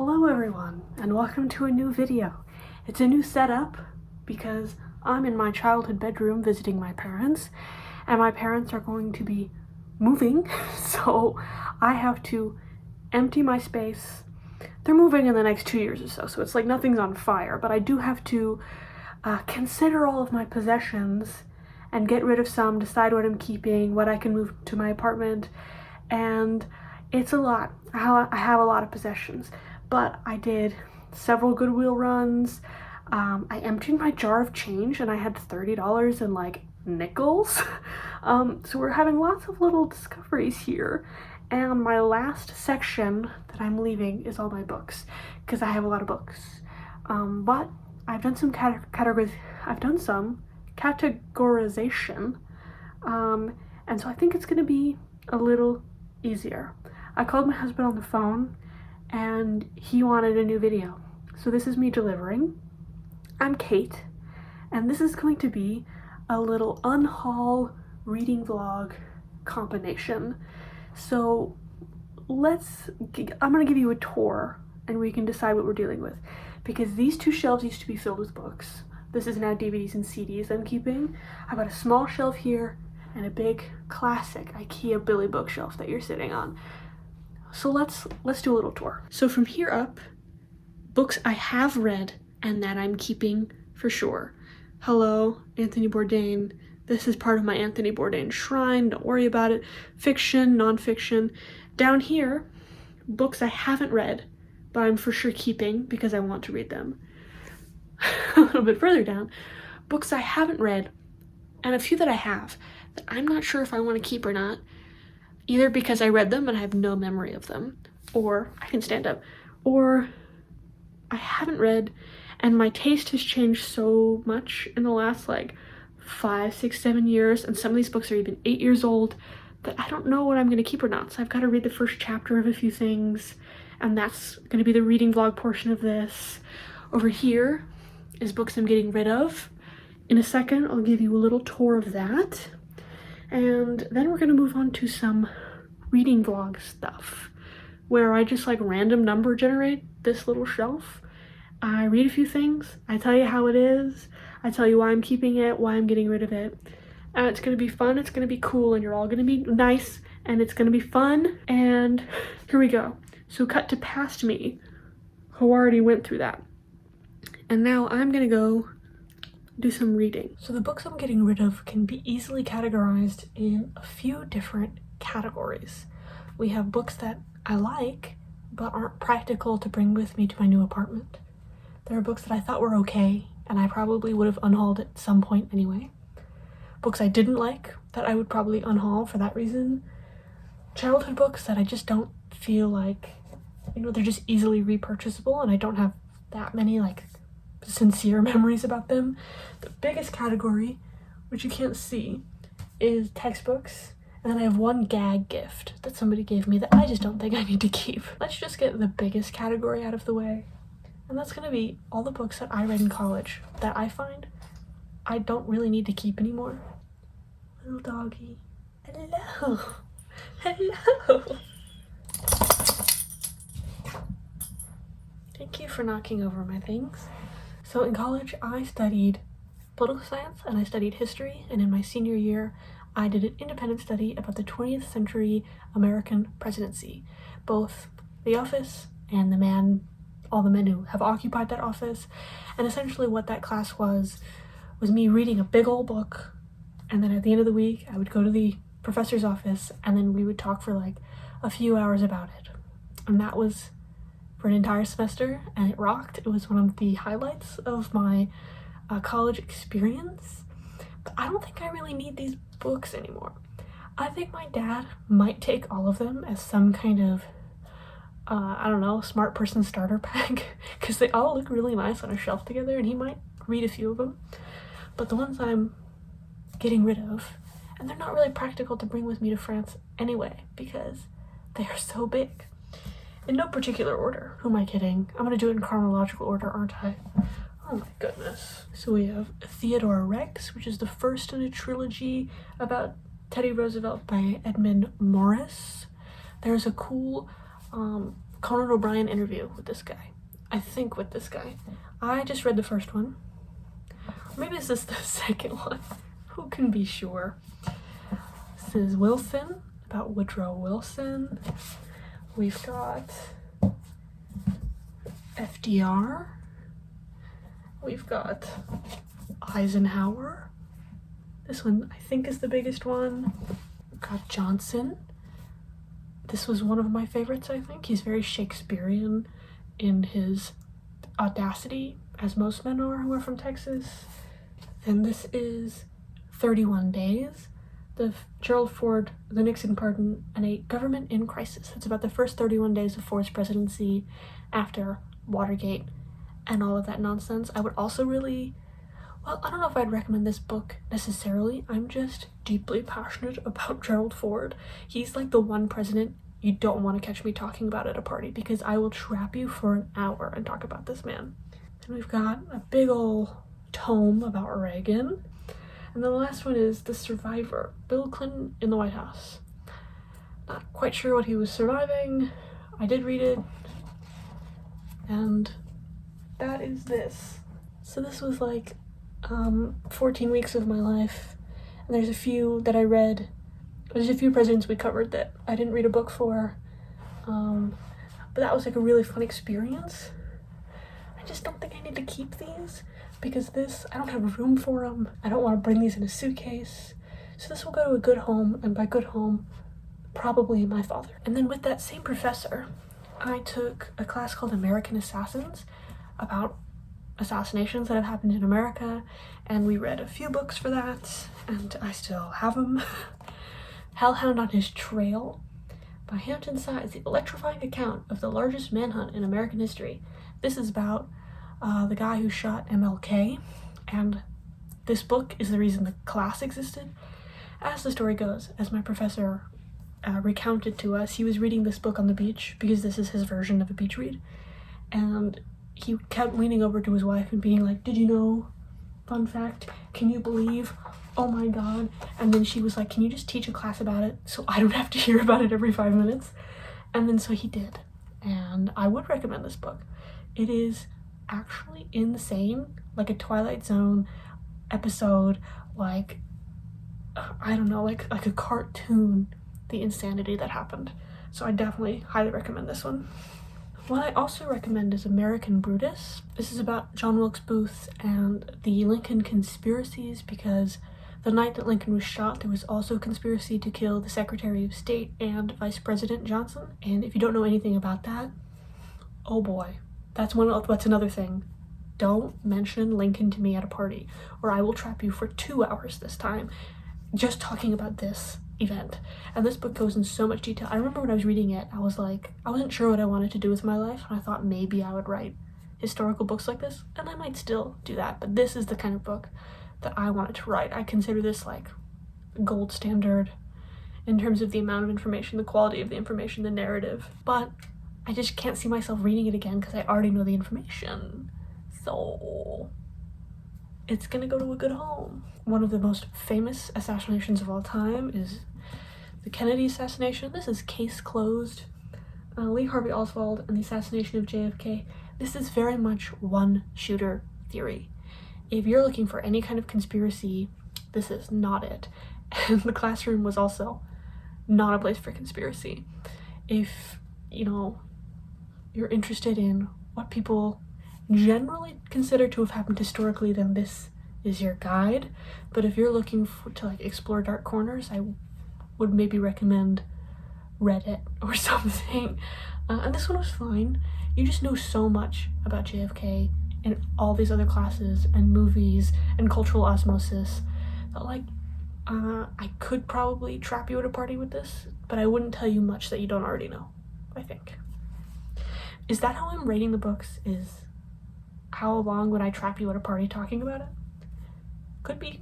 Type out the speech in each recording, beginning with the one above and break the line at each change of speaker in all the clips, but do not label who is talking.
Hello everyone, and welcome to a new video. It's a new setup because I'm in my childhood bedroom visiting my parents, and my parents are going to be moving, so I have to empty my space. They're moving in the next 2 years or so, so it's like nothing's on fire, but I do have to consider all of my possessions and get rid of some, decide what I'm keeping, what I can move to my apartment, and it's a lot. I have a lot of possessions, but I did several Goodwill runs. I emptied my jar of change and I had $30 in like nickels. So we're having lots of little discoveries here. And my last section that I'm leaving is all my books, because I have a lot of books. But I've done some categorization, and so I think it's gonna be a little easier. I called my husband on the phone and he wanted a new video. So this is me delivering. I'm Kate, and this is going to be a little unhaul reading vlog combination. So I'm gonna give you a tour and we can decide what we're dealing with, because these two shelves used to be filled with books. This is now DVDs and CDs I'm keeping. I've got a small shelf here and a big classic IKEA Billy bookshelf that you're sitting on. So let's do a little tour. So from here up, books I have read and that I'm keeping for sure. Hello, Anthony Bourdain. This is part of my Anthony Bourdain shrine. Don't worry about it. Fiction, nonfiction. Down here, books I haven't read, but I'm for sure keeping because I want to read them. A little bit further down, books I haven't read, and a few that I have that I'm not sure if I want to keep or not, either because I read them and I have no memory of them, or I can stand up, or I haven't read and my taste has changed so much in the last like 5, 6, 7 years, and some of these books are even 8 years old, that I don't know what I'm going to keep or not. So I've got to read the first chapter of a few things, and that's going to be the reading vlog portion of this. Over here is books I'm getting rid of. In a second, I'll give you a little tour of that. And then we're going to move on to some reading vlog stuff, where I just like random number generate this little shelf. I read a few things, I tell you how it is, I tell you why I'm keeping it, why I'm getting rid of it. And it's going to be fun, it's going to be cool, and you're all going to be nice, and it's going to be fun. And here we go. So cut to past me, who already went through that. And now I'm going to go do some reading. So the books I'm getting rid of can be easily categorized in a few different categories. We have books that I like but aren't practical to bring with me to my new apartment. There are books that I thought were okay and I probably would have unhauled at some point anyway. Books I didn't like that I would probably unhaul for that reason. Childhood books that I just don't feel like, they're just easily repurchasable and I don't have that many like sincere memories about them. The biggest category, which you can't see, is textbooks, and then I have one gag gift that somebody gave me that I just don't think I need to keep. Let's just get the biggest category out of the way, and that's gonna be all the books that I read in college that I find I don't really need to keep anymore. Little doggy. Hello. Hello. Thank you for knocking over my things. So in college, I studied political science and I studied history, and in my senior year, I did an independent study about the 20th century American presidency, both the office and all the men who have occupied that office. And essentially what that class was me reading a big old book, and then at the end of the week, I would go to the professor's office and then we would talk for like a few hours about it. And that was for an entire semester, and it rocked. It was one of the highlights of my college experience. But I don't think I really need these books anymore. I think my dad might take all of them as some kind of, I don't know, smart person starter pack, because they all look really nice on a shelf together, and he might read a few of them. But the ones I'm getting rid of, and they're not really practical to bring with me to France anyway, because they are so big. In no particular order. Who am I kidding? I'm gonna do it in chronological order, aren't I? Oh my goodness. So we have Theodore Rex, which is the first in a trilogy about Teddy Roosevelt by Edmund Morris. There's a cool Conan O'Brien interview with this guy. I think with this guy. I just read the first one. Maybe this is the second one. Who can be sure? This is Wilson, about Woodrow Wilson. We've got FDR. We've got Eisenhower. This one I think is the biggest one. We've got Johnson. This was one of my favorites, I think. He's very Shakespearean in his audacity, as most men are who are from Texas. Then this is 31 Days, the Gerald Ford, the Nixon pardon, and a government in crisis. It's about the first 31 days of Ford's presidency after Watergate and all of that nonsense. I would also really, well, I don't know if I'd recommend this book necessarily. I'm just deeply passionate about Gerald Ford. He's like the one president you don't want to catch me talking about at a party, because I will trap you for an hour and talk about this man. And we've got a big ol' tome about Reagan. And then the last one is The Survivor, Bill Clinton in the White House. Not quite sure what he was surviving. I did read it. And that is this. So this was like 14 weeks of my life. And there's a few that I read. There's a few presidents we covered that I didn't read a book for. But that was like a really fun experience. I just don't think I need to keep these, because this, I don't have room for them. I don't want to bring these in a suitcase. So this will go to a good home, and by good home, probably my father. And then with that same professor, I took a class called American Assassins, about assassinations that have happened in America, and we read a few books for that, and I still have them. Hellhound on His Trail by Hampton Sides, the electrifying account of the largest manhunt in American history. This is about the guy who shot MLK, and this book is the reason the class existed. As the story goes, as my professor recounted to us, he was reading this book on the beach, because this is his version of a beach read, and he kept leaning over to his wife and being like, "Did you know? Fun fact, can you believe? Oh my god." And then she was like, "Can you just teach a class about it so I don't have to hear about it every 5 minutes?" And then so he did, and I would recommend this book. It is actually insane, like a Twilight Zone episode, like, I don't know, like a cartoon, the insanity that happened. So I definitely highly recommend this one. What I also recommend is American Brutus. This is about John Wilkes Booth and the Lincoln conspiracies, because the night that Lincoln was shot, there was also a conspiracy to kill the Secretary of State and Vice President Johnson. And if you don't know anything about that, oh boy, that's another thing. Don't mention Lincoln to me at a party, or I will trap you for 2 hours this time, just talking about this event. And this book goes in so much detail. I remember when I was reading it, I was like, I wasn't sure what I wanted to do with my life, and I thought maybe I would write historical books like this, and I might still do that, but this is the kind of book that I wanted to write. I consider this like gold standard in terms of the amount of information, the quality of the information, the narrative, but I just can't see myself reading it again because I already know the information. So it's gonna go to a good home. One of the most famous assassinations of all time is the Kennedy assassination. This is Case Closed. Lee Harvey Oswald and the assassination of JFK. This is very much one shooter theory. If you're looking for any kind of conspiracy, this is not it. And the classroom was also not a place for conspiracy. If, you're interested in what people generally consider to have happened historically, then this is your guide. But if you're looking to explore dark corners, I would maybe recommend Reddit or something. And this one was fine. You just know so much about JFK and all these other classes and movies and cultural osmosis that I could probably trap you at a party with this, but I wouldn't tell you much that you don't already know, I think. Is that how I'm rating the books? Is how long would I trap you at a party talking about it? Could be.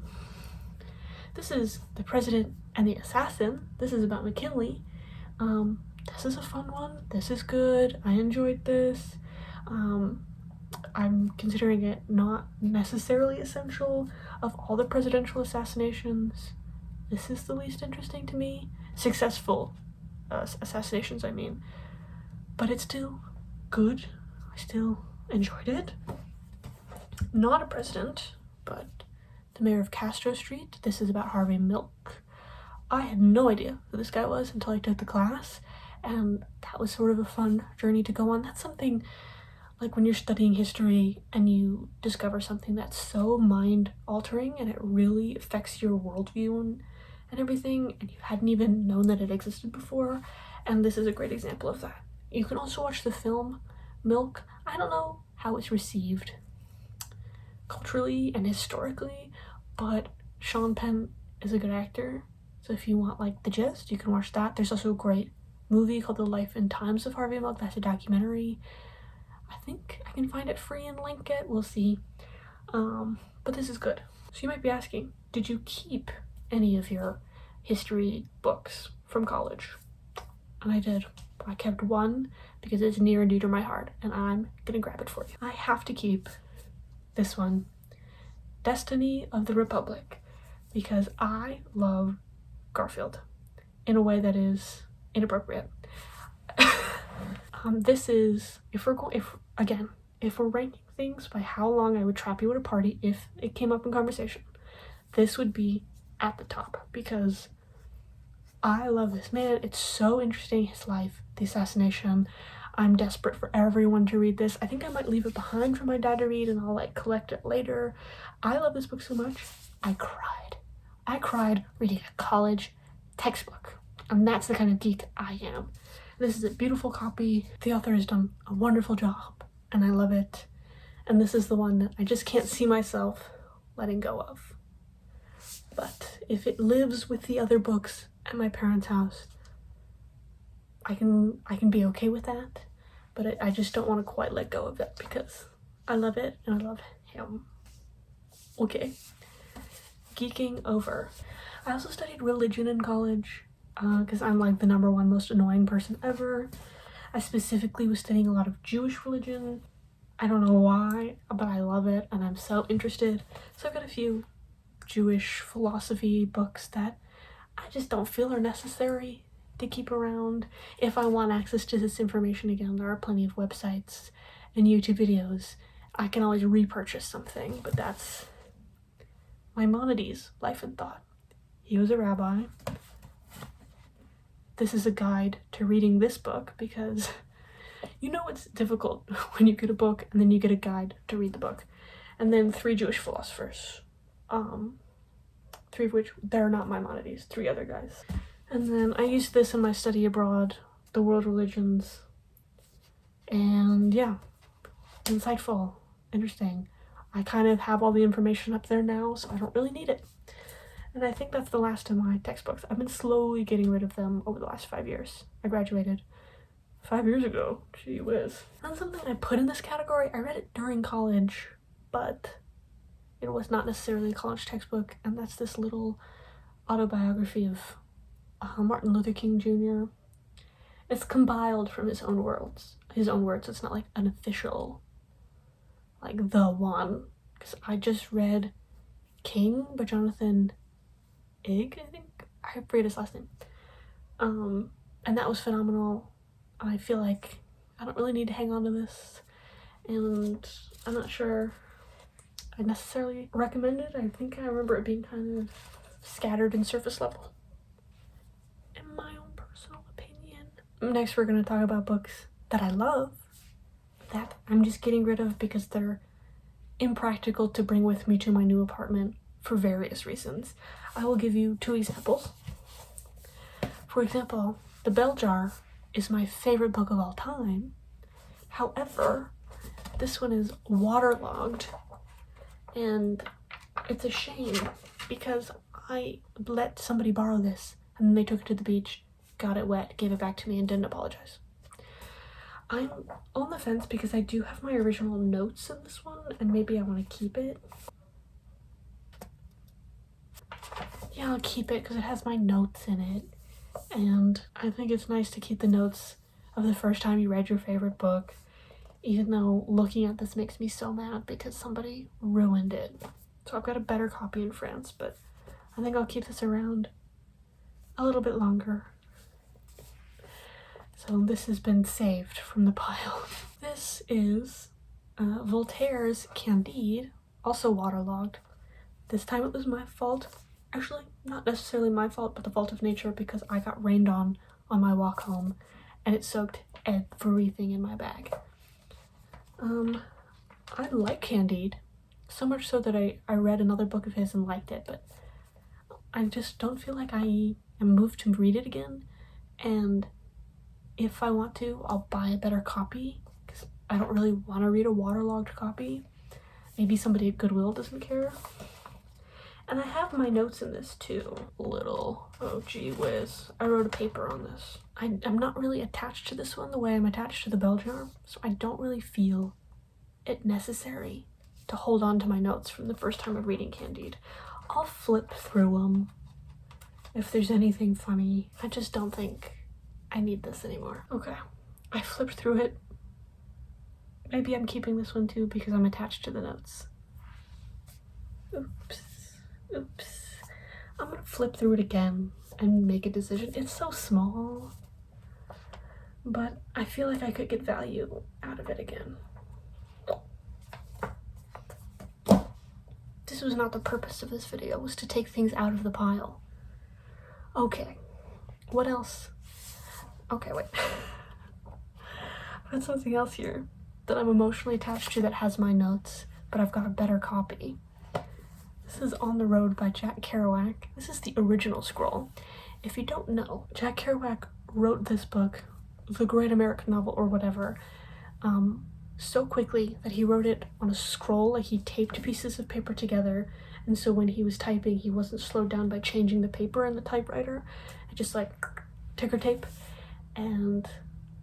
This is The President and the Assassin. This is about McKinley. This is a fun one. This is good. I enjoyed this. I'm considering it not necessarily essential. Of all the presidential assassinations, this is the least interesting to me. Successful assassinations, I mean. but it's still good. I still enjoyed it. Not a president, but the mayor of Castro Street. This is about Harvey Milk. I had no idea who this guy was until I took the class, and that was sort of a fun journey to go on. That's something, like when you're studying history and you discover something that's so mind-altering and it really affects your worldview and everything, and you hadn't even known that it existed before, and this is a great example of that. You can also watch the film Milk. I don't know how it's received culturally and historically, but Sean Penn is a good actor, so if you want like the gist, you can watch that. There's also a great movie called The Life and Times of Harvey Milk. That's a documentary. I think I can find it free and link it, we'll see. But this is good. So you might be asking, did you keep any of your history books from college? And I did. I kept one because it's near and dear to my heart, and I'm gonna grab it for you. I have to keep this one, Destiny of the Republic, because I love Garfield in a way that is inappropriate. This is, if we're ranking things by how long I would trap you at a party if it came up in conversation, this would be at the top because I love this man. It's so interesting, his life, the assassination. I'm desperate for everyone to read this. I think I might leave it behind for my dad to read and I'll like collect it later. I love this book so much. I cried reading a college textbook, and that's the kind of geek I am. This is a beautiful copy. The author has done a wonderful job and I love it. And this is the one that I just can't see myself letting go of. But if it lives with the other books at my parents' house, I can be okay with that. But I just don't want to quite let go of it because I love it and I love him. Okay. Geeking over. I also studied religion in college because I'm like the #1 most annoying person ever. I specifically was studying a lot of Jewish religion. I don't know why, but I love it and I'm so interested. So I've got a few Jewish philosophy books that I just don't feel are necessary to keep around. If I want access to this information again, there are plenty of websites and YouTube videos. I can always repurchase something, but that's Maimonides' Life and Thought. He was a rabbi. This is a guide to reading this book because you know it's difficult when you get a book and then you get a guide to read the book. And then 3 Jewish philosophers. 3 of which, they're not Maimonides, 3 other guys. And then I used this in my study abroad, the world religions. And yeah, insightful, interesting. I kind of have all the information up there now, so I don't really need it. And I think that's the last of my textbooks. I've been slowly getting rid of them over the last 5 years. I graduated 5 years ago. Gee whiz. And something I put in this category, I read it during college, but it was not necessarily a college textbook, and that's this little autobiography of Martin Luther King Jr. It's compiled from his own words. It's not like an official, like the one, because I just read King by Jonathan Ig, I think. I forget his last name. And that was phenomenal. I feel like I don't really need to hang on to this, and I'm not sure I necessarily recommend it. I think I remember it being kind of scattered and surface level, in my own personal opinion. Next, we're going to talk about books that I love, that I'm just getting rid of because they're impractical to bring with me to my new apartment for various reasons. I will give you 2 examples. For example, The Bell Jar is my favorite book of all time. However, this one is waterlogged, and it's a shame because I let somebody borrow this and then they took it to the beach, got it wet, gave it back to me, and didn't apologize. I'm on the fence because I do have my original notes in this one and maybe I want to keep it. Yeah, I'll keep it because it has my notes in it, and I think it's nice to keep the notes of the first time you read your favorite book, even though looking at this makes me so mad because somebody ruined it. So I've got a better copy in France, but I think I'll keep this around a little bit longer. So this has been saved from the pile. This is Voltaire's Candide, also waterlogged. This time it was my fault. Actually, not necessarily my fault, but the fault of nature, because I got rained on my walk home and it soaked everything in my bag. I like Candide, so much so that I read another book of his and liked it, but I just don't feel like I am moved to read it again. And if I want to, I'll buy a better copy, because I don't really want to read a waterlogged copy. Maybe somebody at Goodwill doesn't care. And I have my notes in this too. Oh gee whiz. I wrote a paper on this. I'm not really attached to this one the way I'm attached to the bell jar, so I don't really feel it necessary to hold on to my notes from the first time of reading Candide. I'll flip through them if there's anything funny. I just don't think I need this anymore. Okay, I flipped through it. Maybe I'm keeping this one too because I'm attached to the notes. Oops. I'm gonna flip through it again and make a decision. It's so small, but I feel like I could get value out of it again. This was not the purpose of this video, was to take things out of the pile. Okay, what else? Okay, wait. I've got something else here that I'm emotionally attached to that has my notes, but I've got a better copy. This is On the Road by Jack Kerouac. This is the original scroll. If you don't know, Jack Kerouac wrote this book, the great American novel or whatever, so quickly that he wrote it on a scroll. Like, he taped pieces of paper together, and so when he was typing, he wasn't slowed down by changing the paper in the typewriter. It just like ticker tape. And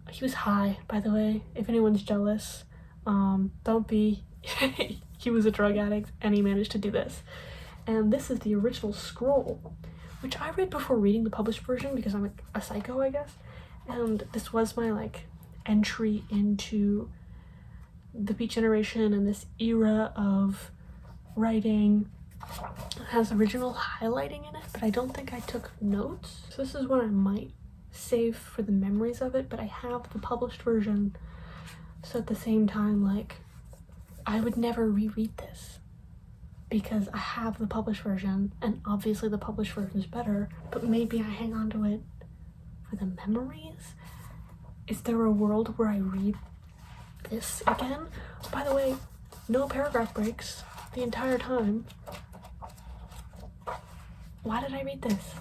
he was high, by the way, if anyone's jealous. Don't be. He was a drug addict and he managed to do this. And this is the original scroll, which I read before reading the published version because I'm a psycho, I guess. And this was my like entry into the Beat Generation and this era of writing. It has original highlighting in it, but I don't think I took notes. So this is one I might save for the memories of it, but I have the published version. So at the same time, like, I would never reread this because I have the published version, and obviously the published version is better, but maybe I hang on to it for the memories. Is there a world where I read this again? By the way, no paragraph breaks the entire time. Why did I read this?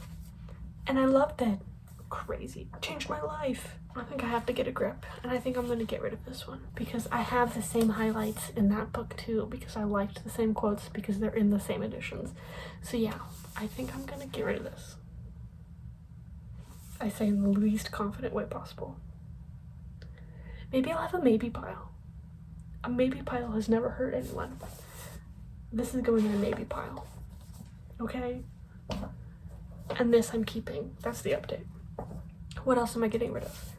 And I loved it. Crazy. Changed my life. I think I have to get a grip, and I think I'm going to get rid of this one because I have the same highlights in that book too, because I liked the same quotes because they're in the same editions. So yeah, I think I'm going to get rid of this. I say in the least confident way possible. Maybe I'll have a maybe pile. A maybe pile has never hurt anyone. This is going in a maybe pile. Okay? And this I'm keeping. That's the update. What else am I getting rid of?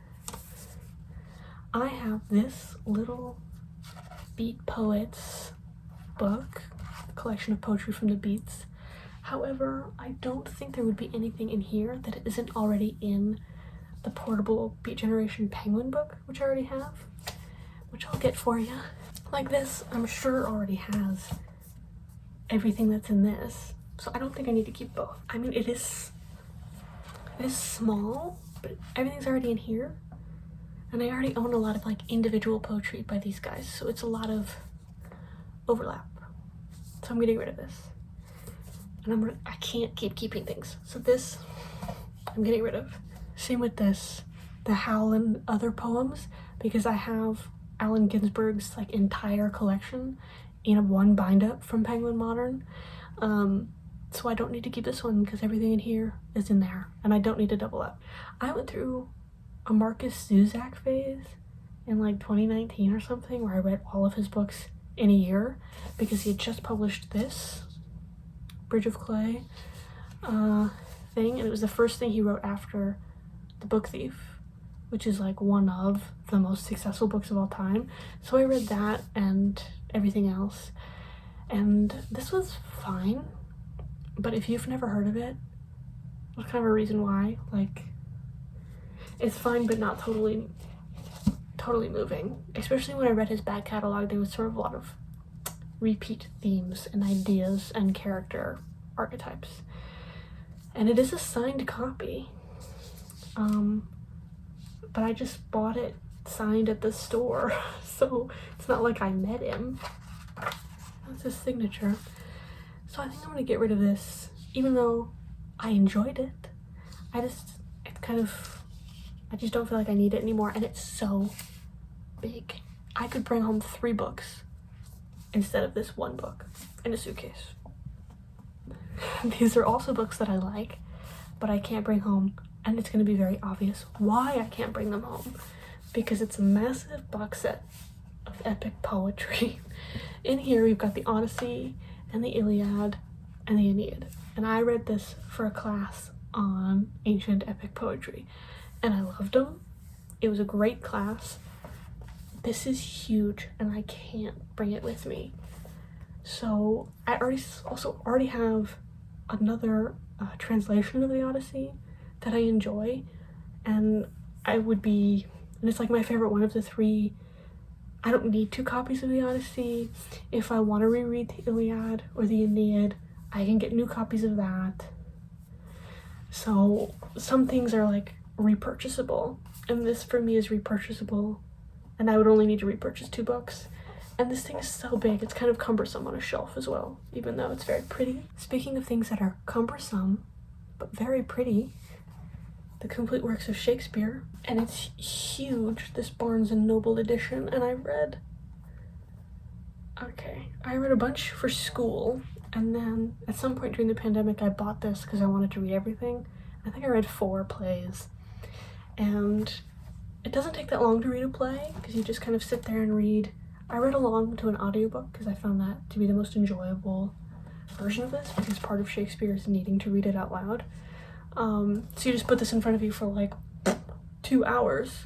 I have this little Beat Poets book, a collection of poetry from the Beats. However, I don't think there would be anything in here that isn't already in the portable Beat Generation Penguin book, which I already have, which I'll get for you. Like this, I'm sure already has everything that's in this, so I don't think I need to keep both. I mean, it is small, but everything's already in here. And I already own a lot of like individual poetry by these guys, so it's a lot of overlap. So I'm getting rid of this. And I can't keep keeping things. So this, I'm getting rid of. Same with this, the Howl and Other Poems, because I have Allen Ginsberg's like entire collection in one bind up from Penguin Modern. So I don't need to keep this one because everything in here is in there, and I don't need to double up. I went through a Marcus Zuzak phase in like 2019 or something where I read all of his books in a year because he had just published this Bridge of Clay thing, and it was the first thing he wrote after The Book Thief, which is like one of the most successful books of all time. So I read that and everything else, and this was fine, but if you've never heard of it, there's kind of a reason why. Like, It's fine, but not totally moving. Especially when I read his back catalog, there was sort of a lot of repeat themes and ideas and character archetypes. And it is a signed copy. But I just bought it signed at the store, so it's not like I met him. That's his signature. So I think I'm gonna get rid of this, even though I enjoyed it. I just don't feel like I need it anymore, and it's so big. I could bring home 3 books instead of this 1 book in a suitcase. These are also books that I like, but I can't bring home, and it's gonna be very obvious why I can't bring them home, because it's a massive box set of epic poetry. In here we've got the Odyssey and the Iliad and the Aeneid, and I read this for a class on ancient epic poetry, and I loved them. It was a great class. This is huge, and I can't bring it with me. So I already have another translation of the Odyssey that I enjoy, and it's like my favorite one of the 3. I don't need 2 copies of the Odyssey. If I want to reread the Iliad or the Aeneid, I can get new copies of that. So some things are like repurchasable, and this for me is repurchasable, and I would only need to repurchase 2 books. And this thing is so big, it's kind of cumbersome on a shelf as well, even though it's very pretty. Speaking of things that are cumbersome but very pretty, the complete works of Shakespeare, and it's huge, this Barnes & Noble edition, and I read a bunch for school, and then at some point during the pandemic I bought this because I wanted to read everything. I think I read 4 plays, and it doesn't take that long to read a play because you just kind of sit there and read. I read along to an audiobook because I found that to be the most enjoyable version of this, because part of Shakespeare is needing to read it out loud. So you just put this in front of you for like 2 hours,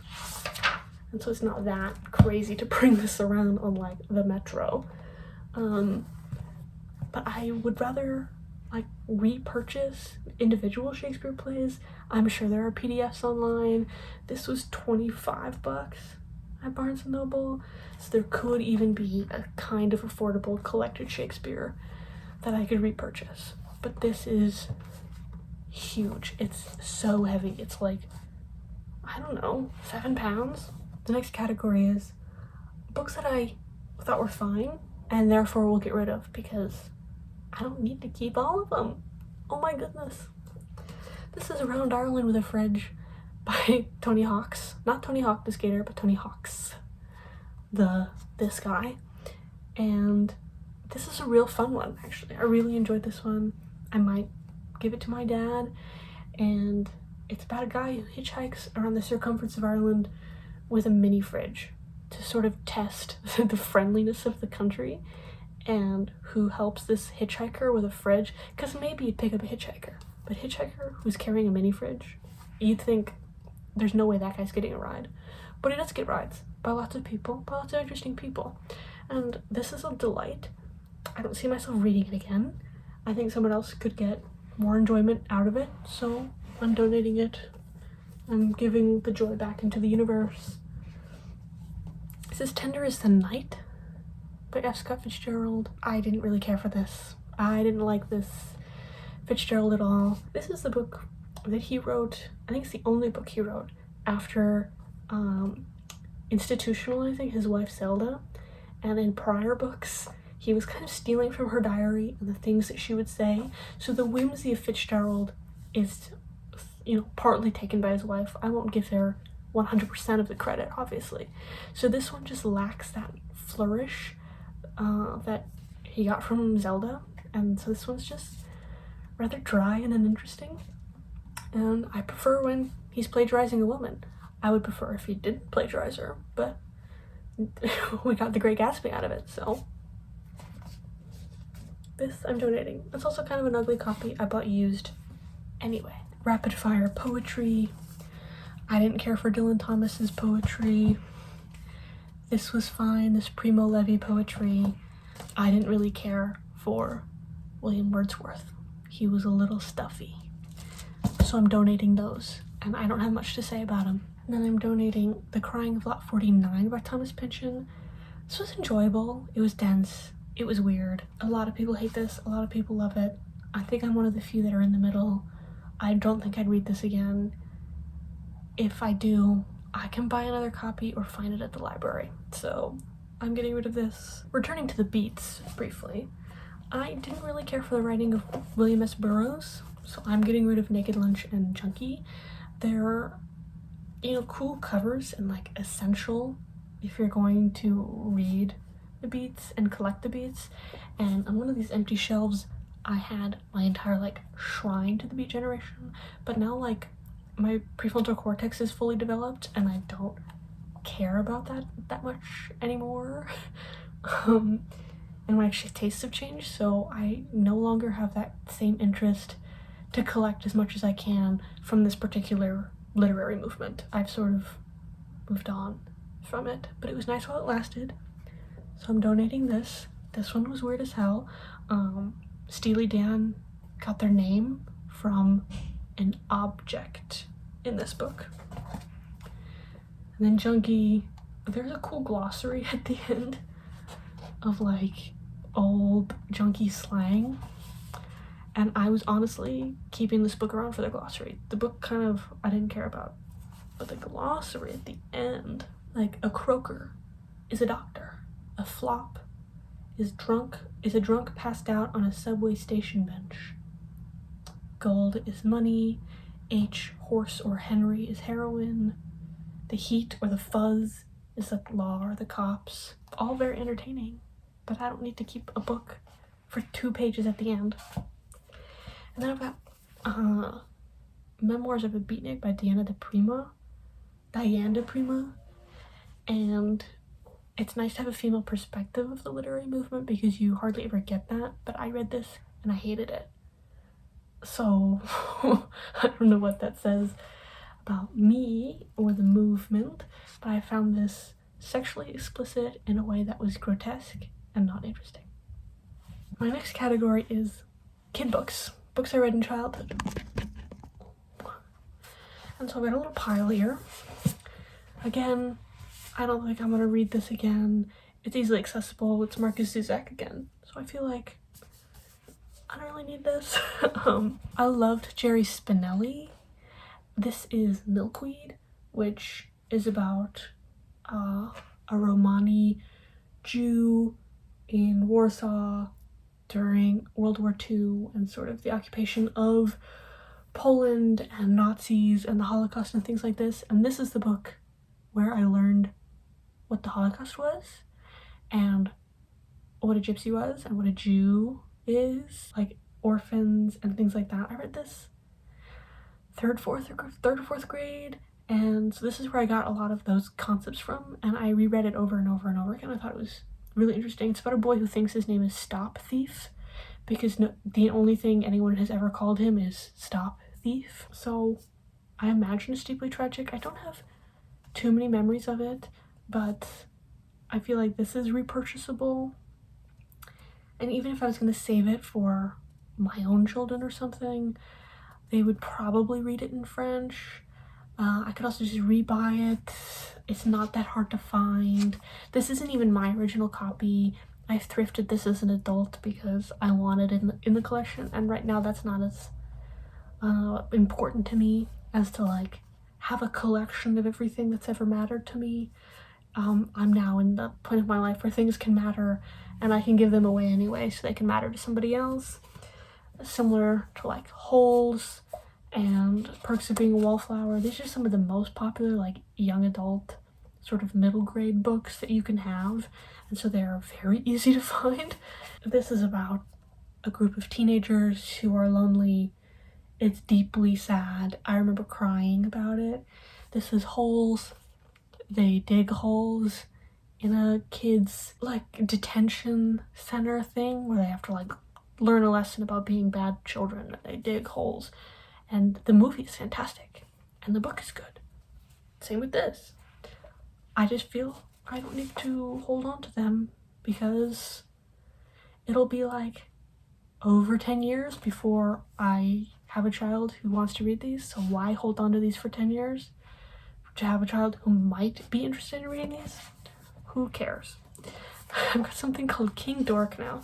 and so it's not that crazy to bring this around on like the metro. But I would rather like repurchase individual Shakespeare plays. I'm sure there are PDFs online. This was $25 at Barnes & Noble, so there could even be a kind of affordable collected Shakespeare that I could repurchase. But this is huge. It's so heavy. It's like, I don't know, 7 pounds. The next category is books that I thought were fine and therefore will get rid of because I don't need to keep all of them. Oh my goodness. This is Around Ireland with a Fridge by Tony Hawks. Not Tony Hawk the skater, but Tony Hawks, this guy. And this is a real fun one, actually. I really enjoyed this one. I might give it to my dad. And it's about a guy who hitchhikes around the circumference of Ireland with a mini fridge to sort of test the friendliness of the country, and who helps this hitchhiker with a fridge, because maybe you'd pick up a hitchhiker, but hitchhiker who's carrying a mini fridge, you'd think there's no way that guy's getting a ride. But he does get rides by lots of people, by lots of interesting people, and this is a delight. I don't see myself reading it again. I think someone else could get more enjoyment out of it, so I'm donating it. I'm giving the joy back into the universe. This is Tender as the Night by F. Scott Fitzgerald. I didn't really care for this. I didn't like this Fitzgerald at all. This is the book that he wrote, I think it's the only book he wrote after institutionalizing his wife Zelda, and in prior books he was kind of stealing from her diary and the things that she would say. So the whimsy of Fitzgerald is, partly taken by his wife. I won't give her 100% of the credit, obviously. So this one just lacks that flourish that he got from Zelda, and so this one's just rather dry and uninteresting. And I prefer when he's plagiarizing a woman. I would prefer if he didn't plagiarize her, but we got The Great Gatsby out of it, so this I'm donating. It's also kind of an ugly copy I bought used anyway. Rapid fire poetry. I didn't care for Dylan Thomas's poetry. This was fine. This Primo Levi poetry. I didn't really care for William Wordsworth. He was a little stuffy. So I'm donating those. and I don't have much to say about them. And then I'm donating The Crying of Lot 49 by Thomas Pynchon. This was enjoyable. It was dense. It was weird. A lot of people hate this. A lot of people love it. I think I'm one of the few that are in the middle. I don't think I'd read this again. If I do, I can buy another copy or find it at the library. So I'm getting rid of this. Returning to the beats briefly. I didn't really care for the writing of William S. Burroughs, so I'm getting rid of Naked Lunch and Junkie. They're, you know, cool covers and like essential if you're going to read the beats and collect the beats. And on one of these empty shelves, I had my entire like shrine to the Beat Generation, but now like my prefrontal cortex is fully developed and I don't care about that much anymore. And my tastes have changed, so I no longer have that same interest to collect as much as I can from this particular literary movement. I've sort of moved on from it, but it was nice while it lasted. So I'm donating this. This one was weird as hell. Steely Dan got their name from an object in this book. And then Junkie, there's a cool glossary at the end of like old junkie slang, and I was honestly keeping this book around for the glossary. The book kind of I didn't care about, but the glossary at the end, like a croaker is a doctor, a flop is a drunk passed out on a subway station bench, gold is money, H, horse or Henry is heroin, the heat or the fuzz is the law or the cops. All very entertaining, but I don't need to keep a book for 2 pages at the end. And then I've got Memoirs of a Beatnik by Diane de Prima, and it's nice to have a female perspective of the literary movement because you hardly ever get that, but I read this and I hated it. So I don't know what that says about me or the movement, but I found this sexually explicit in a way that was grotesque and not interesting. My next category is kid books I read in childhood. And so I've got a little pile here. Again, I don't think I'm gonna read this again. It's easily accessible. It's Marcus Zuzak again, so I feel like I don't really need this. I loved Jerry Spinelli. This is Milkweed, which is about a Romani Jew in Warsaw during World War II and sort of the occupation of Poland and Nazis and the Holocaust and things like this. And this is the book where I learned what the Holocaust was and what a gypsy was and what a Jew is, like orphans and things like that. I read this third or fourth grade, and so this is where I got a lot of those concepts from, and I reread it over and over and over again. I thought it was really interesting. It's about a boy who thinks his name is Stop Thief because the only thing anyone has ever called him is Stop Thief. So I imagine it's deeply tragic. I don't have too many memories of it, but I feel like this is repurchasable. And even if I was going to save it for my own children or something, they would probably read it in French. I could also just rebuy it. It's not that hard to find. This isn't even my original copy. I thrifted this as an adult because I wanted it in the collection, and right now that's not as important to me as to like have a collection of everything that's ever mattered to me. I'm now in the point of my life where things can matter and I can give them away anyway so they can matter to somebody else. Similar to like Holes and Perks of Being a Wallflower. These are some of the most popular like young adult sort of middle grade books that you can have, and so they're very easy to find. This is about a group of teenagers who are lonely. It's deeply sad. I remember crying about it. This is Holes. They dig holes in a kid's like detention center thing where they have to like learn a lesson about being bad children. They dig holes, and the movie is fantastic and the book is good. Same with this. I just feel I don't need to hold on to them because it'll be like over 10 years before I have a child who wants to read these, so why hold on to these for 10 years? To have a child who might be interested in reading these? Who cares? I've got something called King Dork now.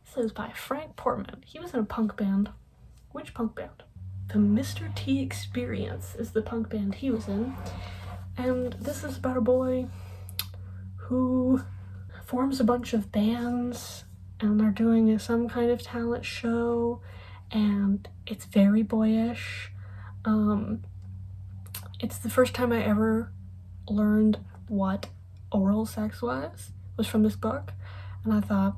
This is by Frank Portman. He was in a punk band. Which punk band? The Mr. T Experience is the punk band he was in. And this is about a boy who forms a bunch of bands and they're doing some kind of talent show, and it's very boyish. It's the first time I ever learned what oral sex was from this book, and I thought,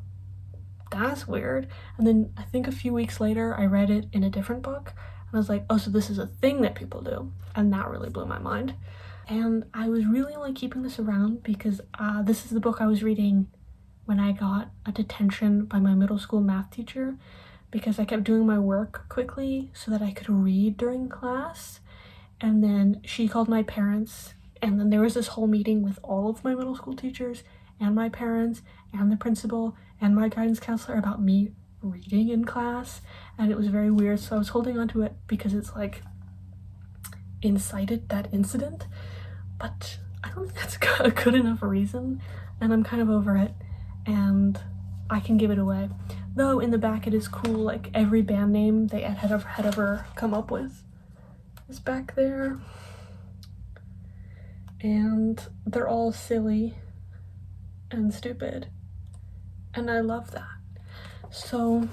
that's weird. And then I think a few weeks later I read it in a different book and I was like, oh, so this is a thing that people do, and that really blew my mind. And I was really only keeping this around because this is the book I was reading when I got a detention by my middle school math teacher, because I kept doing my work quickly so that I could read during class. And then she called my parents, and then there was this whole meeting with all of my middle school teachers and my parents and the principal and my guidance counselor about me reading in class, and it was very weird. So I was holding on to it because it's like incited that incident, but I don't think that's a good enough reason, and I'm kind of over it, and I can give it away. Though in the back it is cool, like every band name they had ever come up with is back there, and they're all silly and stupid, and I love that. So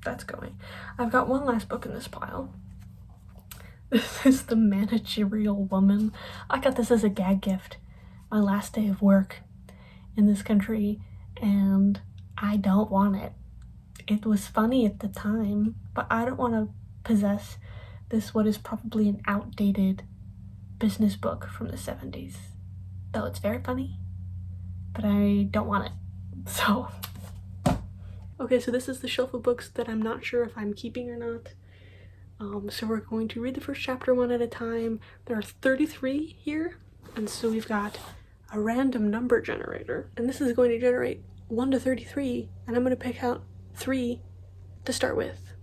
that's going. I've got one last book in this pile. This is The Managerial Woman. I got this as a gag gift my last day of work in this country, and I don't want it. It was funny at the time, but I don't want to possess this, what is probably an outdated business book from the 70s. Though it's very funny, but I don't want it. So, okay, so this is the shelf of books that I'm not sure if I'm keeping or not. So we're going to read the first chapter one at a time. There are 33 here, and so we've got a random number generator, and this is going to generate 1 to 33, and I'm going to pick out 3 to start with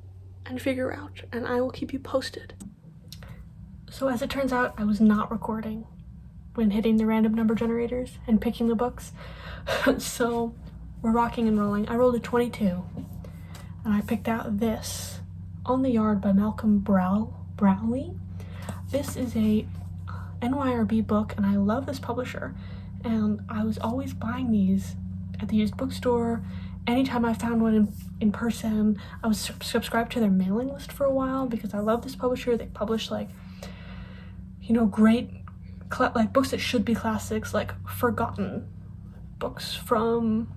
and figure out, and I will keep you posted. So as it turns out, I was not recording when hitting the random number generators and picking the books. So we're rocking and rolling. I rolled a 22, and I picked out this, On the Yard by Malcolm Browley. This is a NYRB book, and I love this publisher, and I was always buying these at the used bookstore. Anytime I found one in person, I was subscribed to their mailing list for a while because I love this publisher. They publish like, you know, great like books that should be classics, like forgotten books from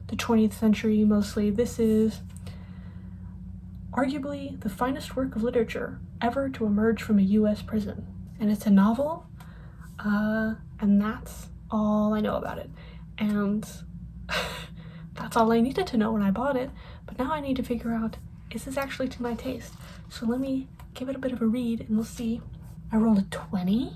the 20th century mostly. This is arguably the finest work of literature ever to emerge from a US prison, and it's a novel, and that's all I know about it, and that's all I needed to know when I bought it. But now I need to figure out, is this actually to my taste? So let me give it a bit of a read and we'll see. I rolled a 20,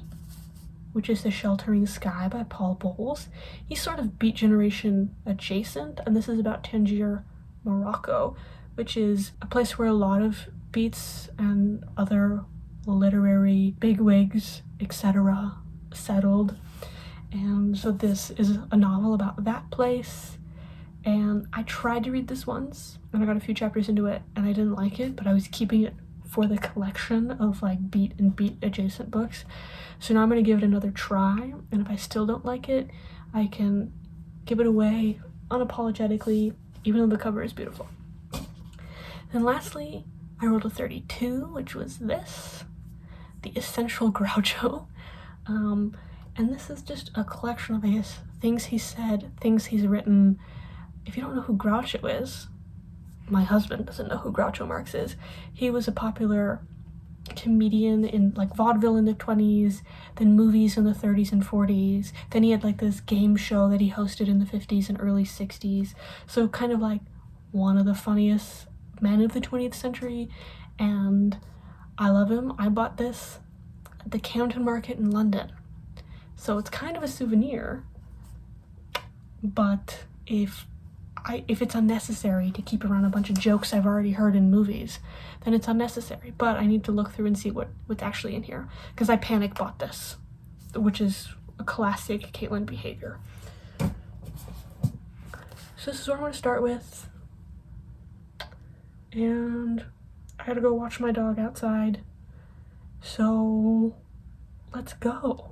which is The Sheltering Sky by Paul Bowles. He's sort of Beat Generation adjacent, and this is about Tangier, Morocco, which is a place where a lot of Beats and other literary bigwigs, etc., settled. And so this is a novel about that place, and I tried to read this once, and I got a few chapters into it, and I didn't like it, but I was keeping it for the collection of like Beat and Beat adjacent books. So now I'm going to give it another try, and if I still don't like it, I can give it away unapologetically, even though the cover is beautiful. And lastly, I rolled a 32, which was this, The Essential Groucho. And this is just a collection of, I guess, things he said, things he's written. If you don't know who Groucho is, my husband doesn't know who Groucho Marx is. He was a popular comedian in like vaudeville in the 20s, then movies in the 30s and 40s. Then he had like this game show that he hosted in the 50s and early 60s. So kind of like one of the funniest men of the 20th century, and I love him. I bought this at the Camden Market in London. So it's kind of a souvenir, but if if it's unnecessary to keep around a bunch of jokes I've already heard in movies, then it's unnecessary. But I need to look through and see what's actually in here, because I panic bought this, which is a classic Caitlin behavior. So this is what I'm gonna start with. And I gotta go watch my dog outside. So let's go.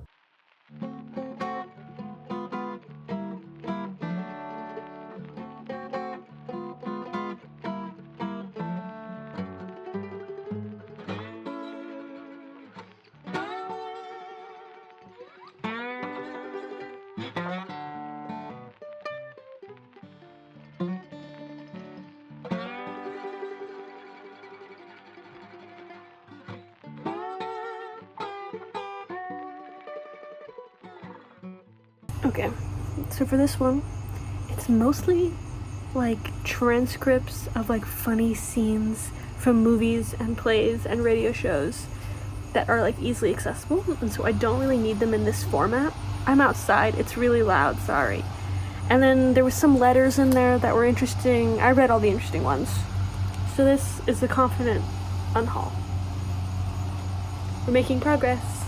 Okay, so for this one, it's mostly like transcripts of like funny scenes from movies and plays and radio shows that are like easily accessible, and so I don't really need them in this format. I'm outside, it's really loud, sorry. And then there was some letters in there that were interesting. I read all the interesting ones. So this is the confident unhaul. We're making progress.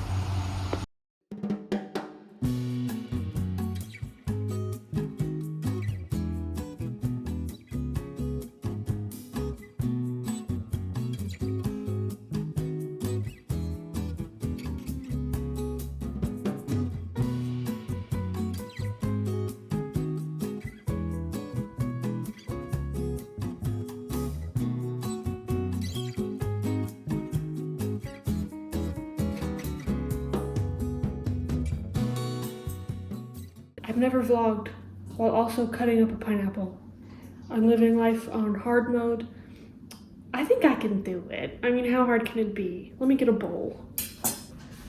I've never vlogged while also cutting up a pineapple. I'm living life on hard mode. I think I can do it. I mean, how hard can it be? Let me get a bowl.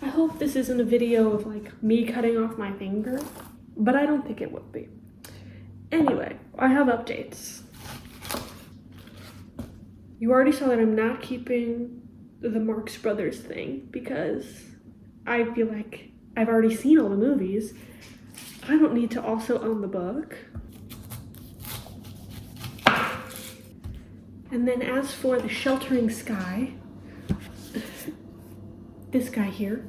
I hope this isn't a video of like me cutting off my finger, but I don't think it would be. Anyway, I have updates. You already saw that I'm not keeping the Marx Brothers thing because I feel like I've already seen all the movies. I don't need to also own the book. And then as for the Sheltering Sky, this guy here,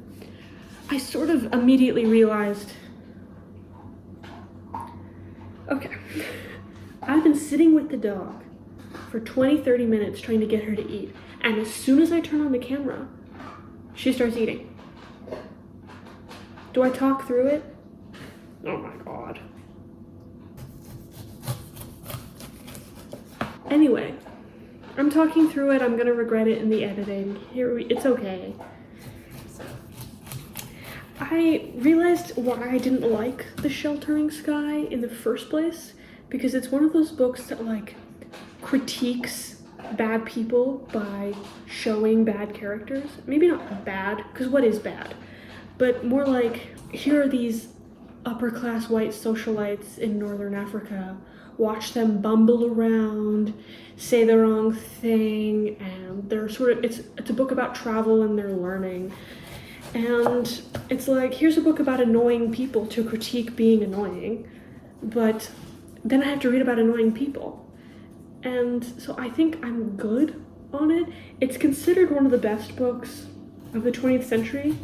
I sort of immediately realized, okay, I've been sitting with the dog for 20-30 minutes trying to get her to eat, and as soon as I turn on the camera, she starts eating. Do I talk through it? Oh my god. Anyway, I'm talking through it. I'm gonna regret it in the editing. It's okay. I realized why I didn't like The Sheltering Sky in the first place, because it's one of those books that like critiques bad people by showing bad characters. Maybe not bad, because what is bad? But more like, here are these upper-class white socialites in Northern Africa. Watch them bumble around, say the wrong thing, and they're sort of, it's a book about travel and their learning. And it's like, here's a book about annoying people to critique being annoying, but then I have to read about annoying people. And so I think I'm good on it. It's considered one of the best books of the 20th century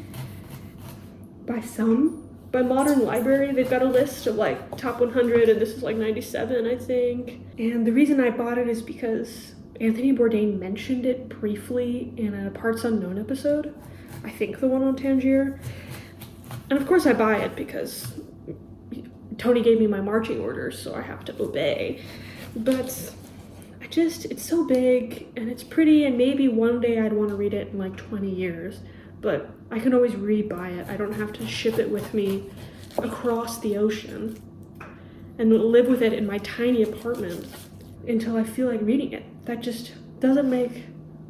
by some. By Modern Library, they've got a list of like top 100, and this is like 97, I think. And the reason I bought it is because Anthony Bourdain mentioned it briefly in a Parts Unknown episode. I think the one on Tangier. And of course I buy it because Tony gave me my marching orders, so I have to obey. But it's so big and it's pretty, and maybe one day I'd want to read it in like 20 years. But I can always re-buy it. I don't have to ship it with me across the ocean and live with it in my tiny apartment until I feel like reading it. That just doesn't make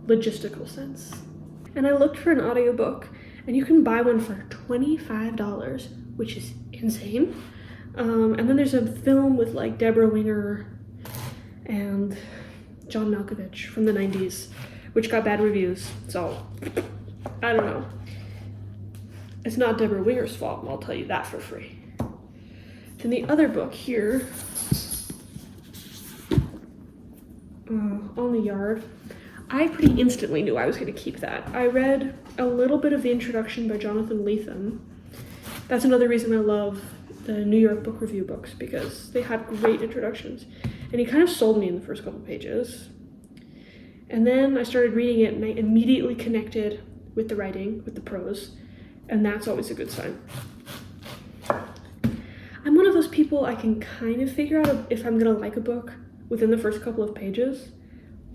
logistical sense. And I looked for an audiobook, and you can buy one for $25, which is insane. And then there's a film with like Deborah Winger and John Malkovich from the 90s, which got bad reviews, so I don't know. It's not Deborah Winger's fault, I'll tell you that for free. Then the other book here book on the yard, I pretty instantly knew I was going to keep that. I read a little bit of the introduction by Jonathan Lethem. That's another reason I love the New York Book Review books, because they have great introductions. And he kind of sold me in the first couple pages. And then I started reading it and I immediately connected with the writing, with the prose, and that's always a good sign. I'm one of those people, I can kind of figure out if I'm gonna like a book within the first couple of pages.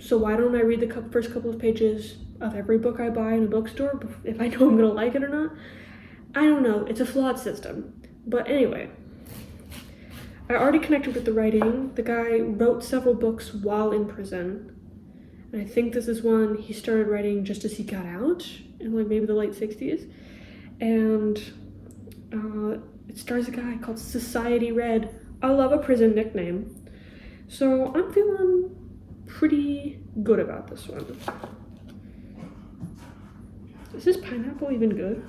So why don't I read the first couple of pages of every book I buy in a bookstore if I know I'm gonna like it or not? I don't know, it's a flawed system. But anyway, I already connected with the writing. The guy wrote several books while in prison. And I think this is one he started writing just as he got out in like maybe the late 60s. And it stars a guy called Society Red. I love a prison nickname. So I'm feeling pretty good about this one. Is this pineapple even good?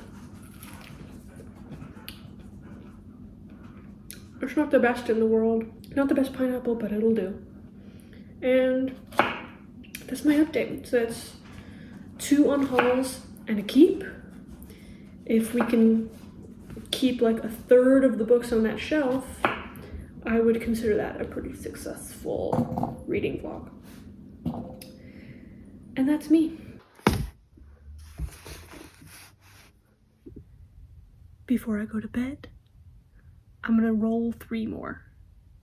It's not the best in the world. Not the best pineapple, but it'll do. And that's my update. So it's 2 unhauls and a keep. If we can keep like a third of the books on that shelf, I would consider that a pretty successful reading vlog. And that's me. Before I go to bed, I'm gonna roll 3 more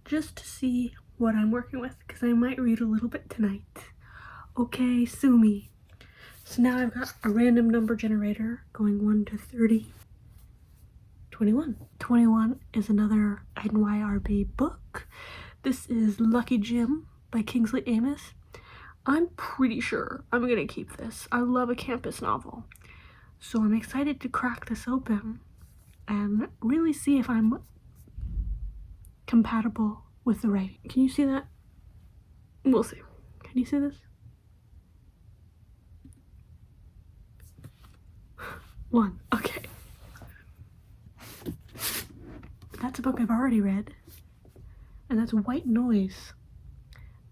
just to see what I'm working with, because I might read a little bit tonight. Okay, sue me. So now I've got a random number generator going 1 to 30. 21. 21 is another NYRB book. This is Lucky Jim by Kingsley Amis. I'm pretty sure I'm gonna keep this. I love a campus novel. So I'm excited to crack this open and really see if I'm compatible with the writing. Can you see that? We'll see. Can you see this? 1. Okay. That's a book I've already read. And that's White Noise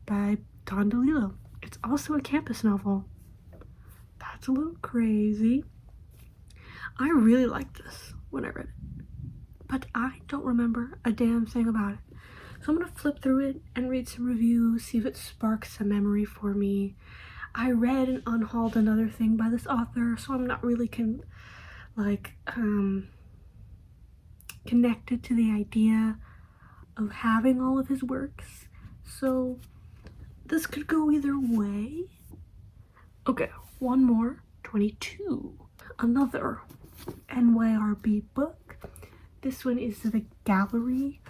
by Don DeLillo. It's also a campus novel. That's a little crazy. I really liked this when I read it, but I don't remember a damn thing about it. So I'm gonna flip through it and read some reviews, see if it sparks a memory for me. I read and unhauled another thing by this author, so I'm not really connected to the idea of having all of his works. So this could go either way. Okay, one more. 22. Another NYRB book. This one is The Gallery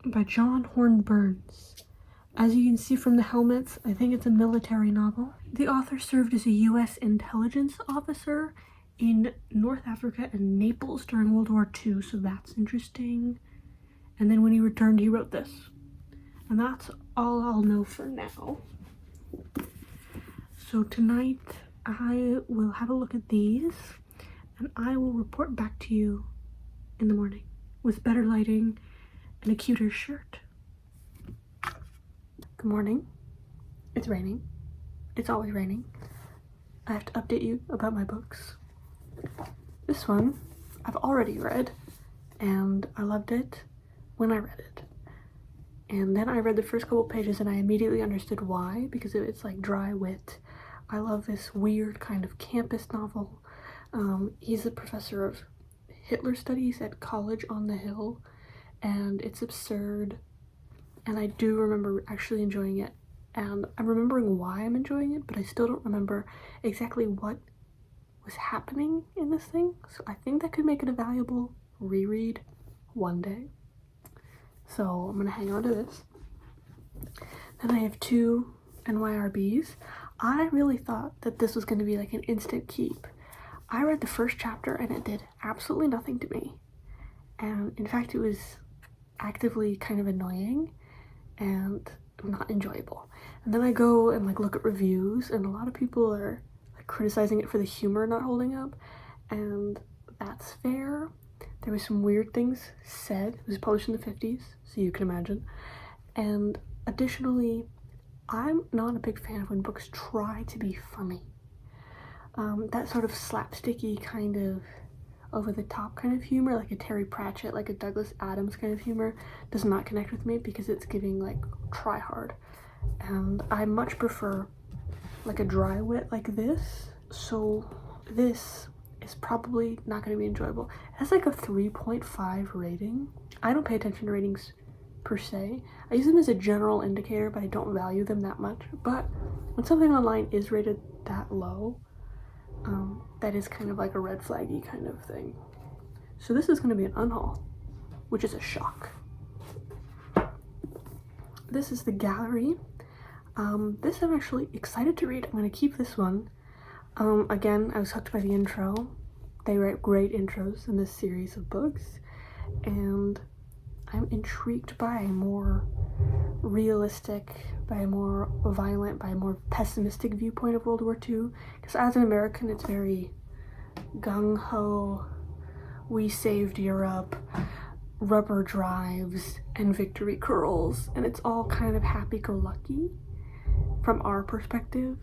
by John Horn Burns. As you can see from the helmets, I think it's a military novel. The author served as a U.S. intelligence officer in North Africa and Naples during World War II, so that's interesting. And then when he returned, he wrote this. And that's all I'll know for now. So tonight, I will have a look at these, and I will report back to you in the morning with better lighting and a cuter shirt. Good morning. It's raining. It's always raining. I have to update you about my books. This one I've already read, and I loved it when I read it. And then I read the first couple pages and I immediately understood why, because it's like dry wit. I love this weird kind of campus novel. He's a professor of Hitler studies at College on the Hill, and it's absurd. And I do remember actually enjoying it. And I'm remembering why I'm enjoying it, but I still don't remember exactly what was happening in this thing. So I think that could make it a valuable reread one day. So I'm gonna hang on to this. Then I have 2 NYRBs. I really thought that this was gonna be like an instant keep. I read the first chapter and it did absolutely nothing to me. And in fact, it was actively kind of annoying and not enjoyable. And then I go and like look at reviews, and a lot of people are like criticizing it for the humor not holding up, and that's fair. There was some weird things said. It was published in the 50s, so you can imagine. And additionally, I'm not a big fan of when books try to be funny. That sort of slapsticky kind of over-the-top kind of humor, like a Terry Pratchett, like a Douglas Adams kind of humor, does not connect with me because it's giving like try hard. And I much prefer like a dry wit like this. So this is probably not going to be enjoyable. It has like a 3.5 rating. I don't pay attention to ratings per se. I use them as a general indicator, but I don't value them that much. But when something online is rated that low, that is kind of like a red flaggy kind of thing. So this is going to be an unhaul, which is a shock. This is the gallery. This I'm actually excited to read. I'm going to keep this one. Again, I was hooked by the intro. They write great intros in this series of books, and I'm intrigued by a more realistic, by a more violent, by a more pessimistic viewpoint of World War II. Because as an American, it's very gung-ho, we saved Europe, rubber drives, and victory curls, and it's all kind of happy-go-lucky from our perspective.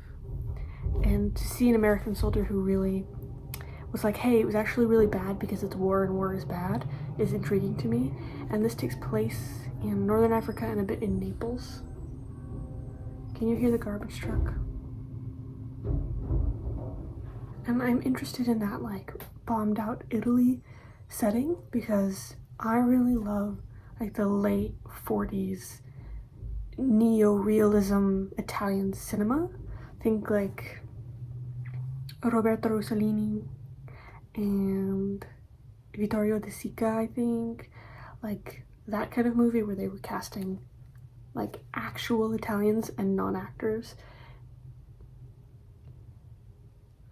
And to see an American soldier who really was like, hey, it was actually really bad because it's war and war is bad, is intriguing to me. And this takes place in Northern Africa and a bit in Naples. Can you hear the garbage truck? And I'm interested in that like bombed out Italy setting because I really love like the late 40s neo-realism Italian cinema. Think like Roberto Rossellini and Vittorio De Sica, I think. Like that kind of movie where they were casting like actual Italians and non-actors.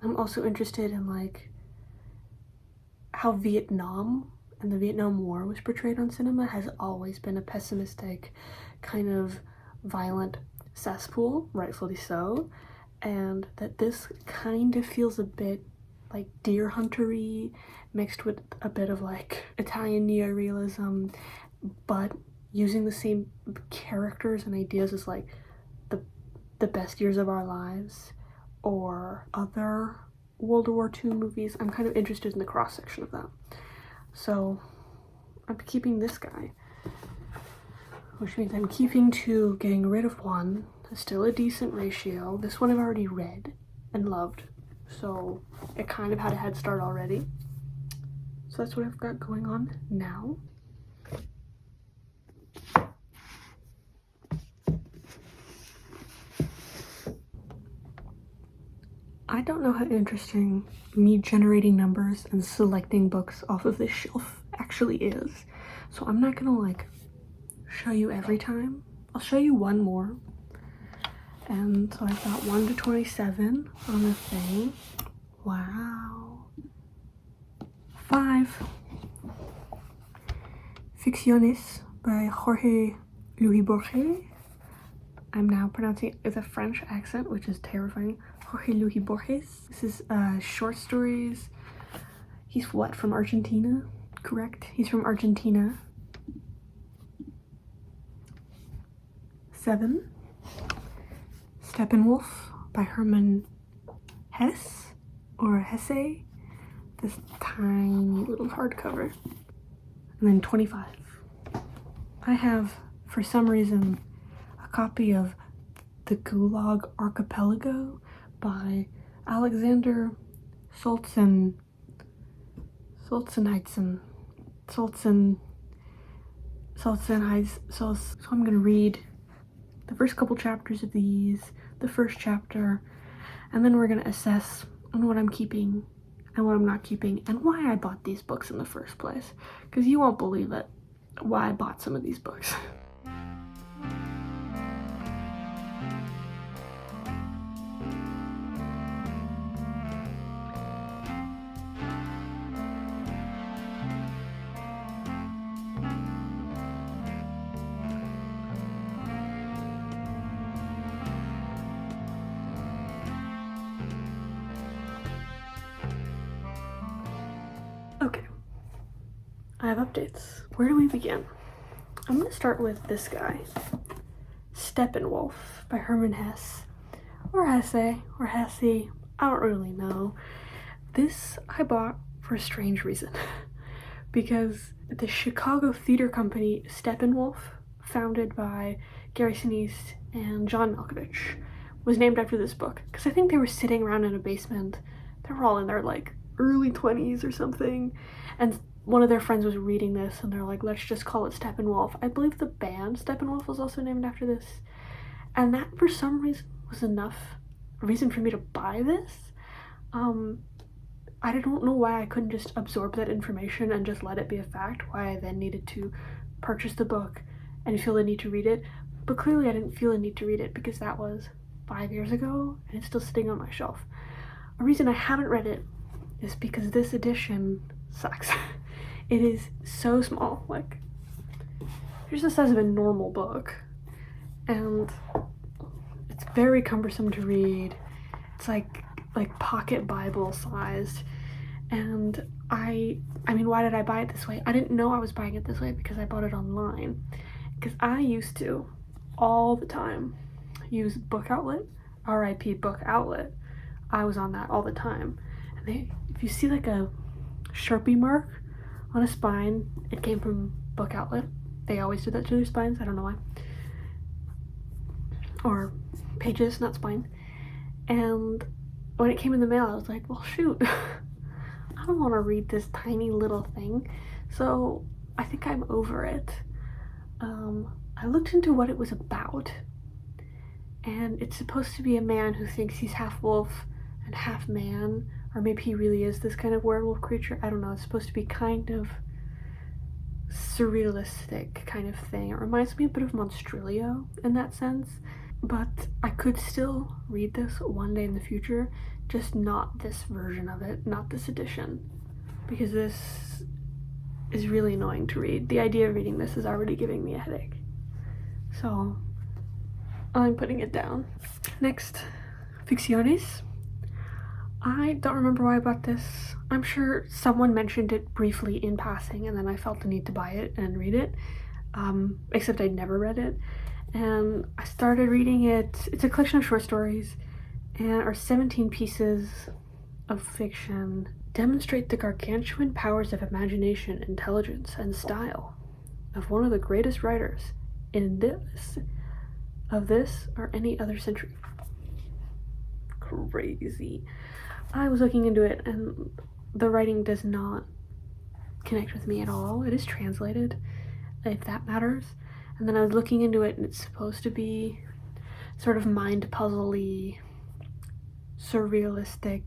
I'm also interested in like how Vietnam and the Vietnam War was portrayed on cinema has always been a pessimistic kind of violent cesspool, rightfully so, and that this kind of feels a bit like deer hunter-y mixed with a bit of like Italian neorealism, but using the same characters and ideas as like the best years of our lives or other World War II movies. I'm kind of interested in the cross-section of that. So I'm keeping this guy, which means I'm keeping two, getting rid of one. It's still a decent ratio. This one I've already read and loved, so it kind of had a head start already. So that's what I've got going on now. I don't know how interesting me generating numbers and selecting books off of this shelf actually is. So I'm not gonna like show you every time. I'll show you one more. And so I've got 1 to 27 on the thing. Wow. 5. Ficciones by Jorge Luis Borges. I'm now pronouncing it with a French accent, which is terrifying. Jorge Luis Borges. This is short stories. He's what, from Argentina? Correct? He's from Argentina. 7. Steppenwolf by Herman Hesse, or Hesse. This tiny little hardcover. And then 25. I have, for some reason, a copy of The Gulag Archipelago by Alexander Solzhenitsyn. So I'm gonna read the first couple chapters of these, the first chapter, and then we're gonna assess on what I'm keeping and what I'm not keeping and why I bought these books in the first place, because you won't believe it, why I bought some of these books. Okay, I have updates. Where do we begin? I'm gonna start with this guy, Steppenwolf by Hermann Hesse, or Hesse, or Hesse, I don't really know. This I bought for a strange reason. Because the Chicago theater company Steppenwolf, founded by Gary Sinise and John Malkovich, was named after this book. Because I think they were sitting around in a basement. They were all in their like early 20s or something, and one of their friends was reading this and they're like, let's just call it Steppenwolf. I believe the band Steppenwolf was also named after this, and that for some reason was enough reason for me to buy this. I don't know why I couldn't just absorb that information and just let it be a fact, why I then needed to purchase the book and feel the need to read it. But clearly I didn't feel the need to read it because that was 5 years ago and it's still sitting on my shelf. A reason I haven't read it is because this edition sucks. It is so small, like, here's the size of a normal book, and it's very cumbersome to read. It's like pocket Bible sized, and I mean, why did I buy it this way? I didn't know I was buying it this way because I bought it online, because I used to all the time use Book Outlet, RIP Book Outlet. I was on that all the time, and if you see like a Sharpie mark on a spine, it came from Book Outlet. They always do that to their spines, I don't know why. Or pages, not spine. And when it came in the mail, I was like, well, shoot, I don't want to read this tiny little thing. So I think I'm over it. I looked into what it was about, and it's supposed to be a man who thinks he's half wolf and half man, or maybe he really is this kind of werewolf creature. I don't know. It's supposed to be kind of surrealistic kind of thing. It reminds me a bit of Monstrilio in that sense, but I could still read this one day in the future, just not this version of it, not this edition, because this is really annoying to read. The idea of reading this is already giving me a headache. So I'm putting it down. Next, Ficciones. I don't remember why I bought this. I'm sure someone mentioned it briefly in passing and then I felt the need to buy it and read it, except I'd never read it. And I started reading it. It's a collection of short stories and are 17 pieces of fiction. Demonstrate the gargantuan powers of imagination, intelligence, and style of one of the greatest writers in this or any other century. Crazy. I was looking into it and the writing does not connect with me at all. It is translated, if that matters. And then I was looking into it and it's supposed to be sort of mind puzzle-y, surrealistic,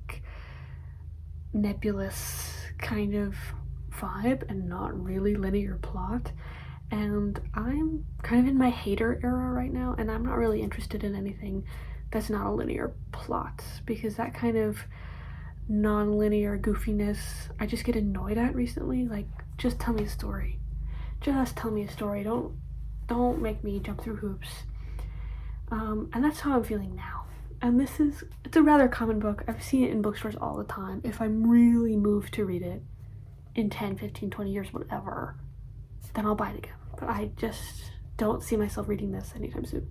nebulous kind of vibe and not really linear plot. And I'm kind of in my hater era right now, and I'm not really interested in anything that's not a linear plot, because that kind of non-linear goofiness I just get annoyed at recently. Like, just tell me a story. Just tell me a story. Don't make me jump through hoops. And that's how I'm feeling now. And it's a rather common book. I've seen it in bookstores all the time. If I'm really moved to read it in 10, 15, 20 years, whatever, then I'll buy it again. But I just don't see myself reading this anytime soon.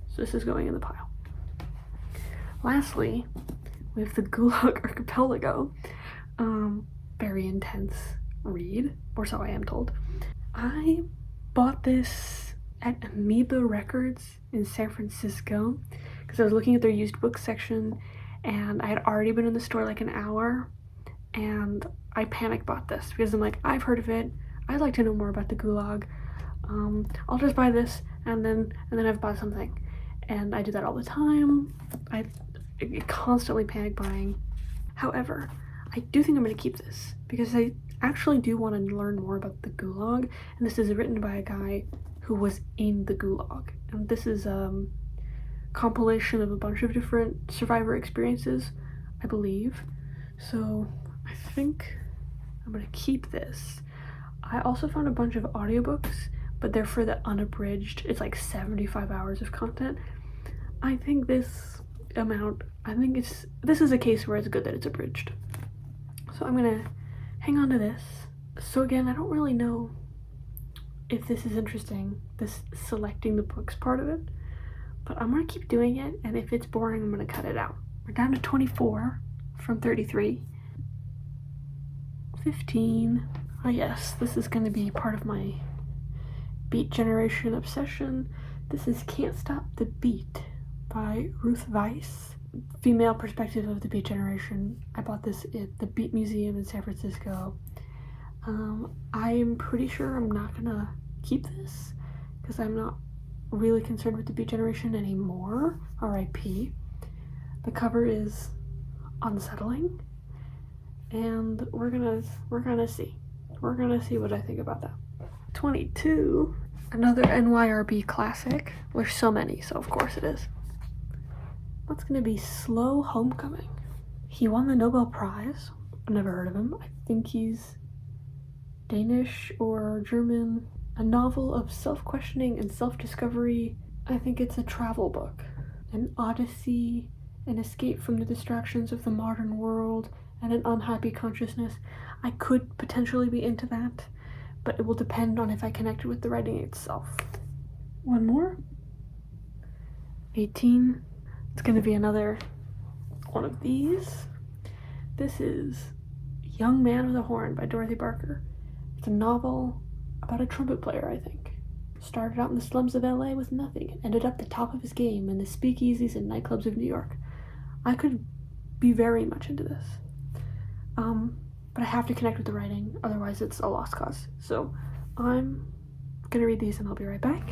So this is going in the pile. Lastly, we have the Gulag Archipelago. Very intense read, or so I am told. I bought this at Amoeba Records in San Francisco because I was looking at their used book section and I had already been in the store like an hour, and I panic bought this because I'm like, I've heard of it, I'd like to know more about the Gulag. I'll just buy this and then I've bought something. And I do that all the time. I constantly panic buying. However, I do think I'm going to keep this because I actually do want to learn more about the Gulag, and this is written by a guy who was in the Gulag. And this is a compilation of a bunch of different survivor experiences, I believe. So I think I'm going to keep this. I also found a bunch of audiobooks, but they're for the unabridged. It's like 75 hours of content. I think this is a case where it's good that it's abridged. So I'm gonna hang on to this. So again, I don't really know if this is interesting, this selecting the books part of it, but I'm gonna keep doing it, and if it's boring, I'm gonna cut it out. We're down to 24 from 33. 15. Oh yes, this is gonna be part of my Beat Generation obsession. This is Can't Stop the Beat by Ruth Weiss. Female perspective of the Beat Generation. I bought this at the Beat Museum in San Francisco. I'm pretty sure I'm not gonna keep this because I'm not really concerned with the Beat Generation anymore. R.I.P. The cover is unsettling, and we're gonna see. We're gonna see what I think about that. 22, another NYRB classic. There's so many, so of course it is. What's gonna be Slow Homecoming? He won the Nobel Prize. I've never heard of him. I think he's Danish or German. A novel of self-questioning and self-discovery. I think it's a travel book. An odyssey, an escape from the distractions of the modern world, and an unhappy consciousness. I could potentially be into that, but it will depend on if I connected with the writing itself. One more. 18. It's gonna be another one of these. This is Young Man with a Horn by Dorothy Parker. It's a novel about a trumpet player, I think. Started out in the slums of LA with nothing and ended up the top of his game in the speakeasies and nightclubs of New York. I could be very much into this. But I have to connect with the writing, otherwise it's a lost cause. So I'm gonna read these and I'll be right back.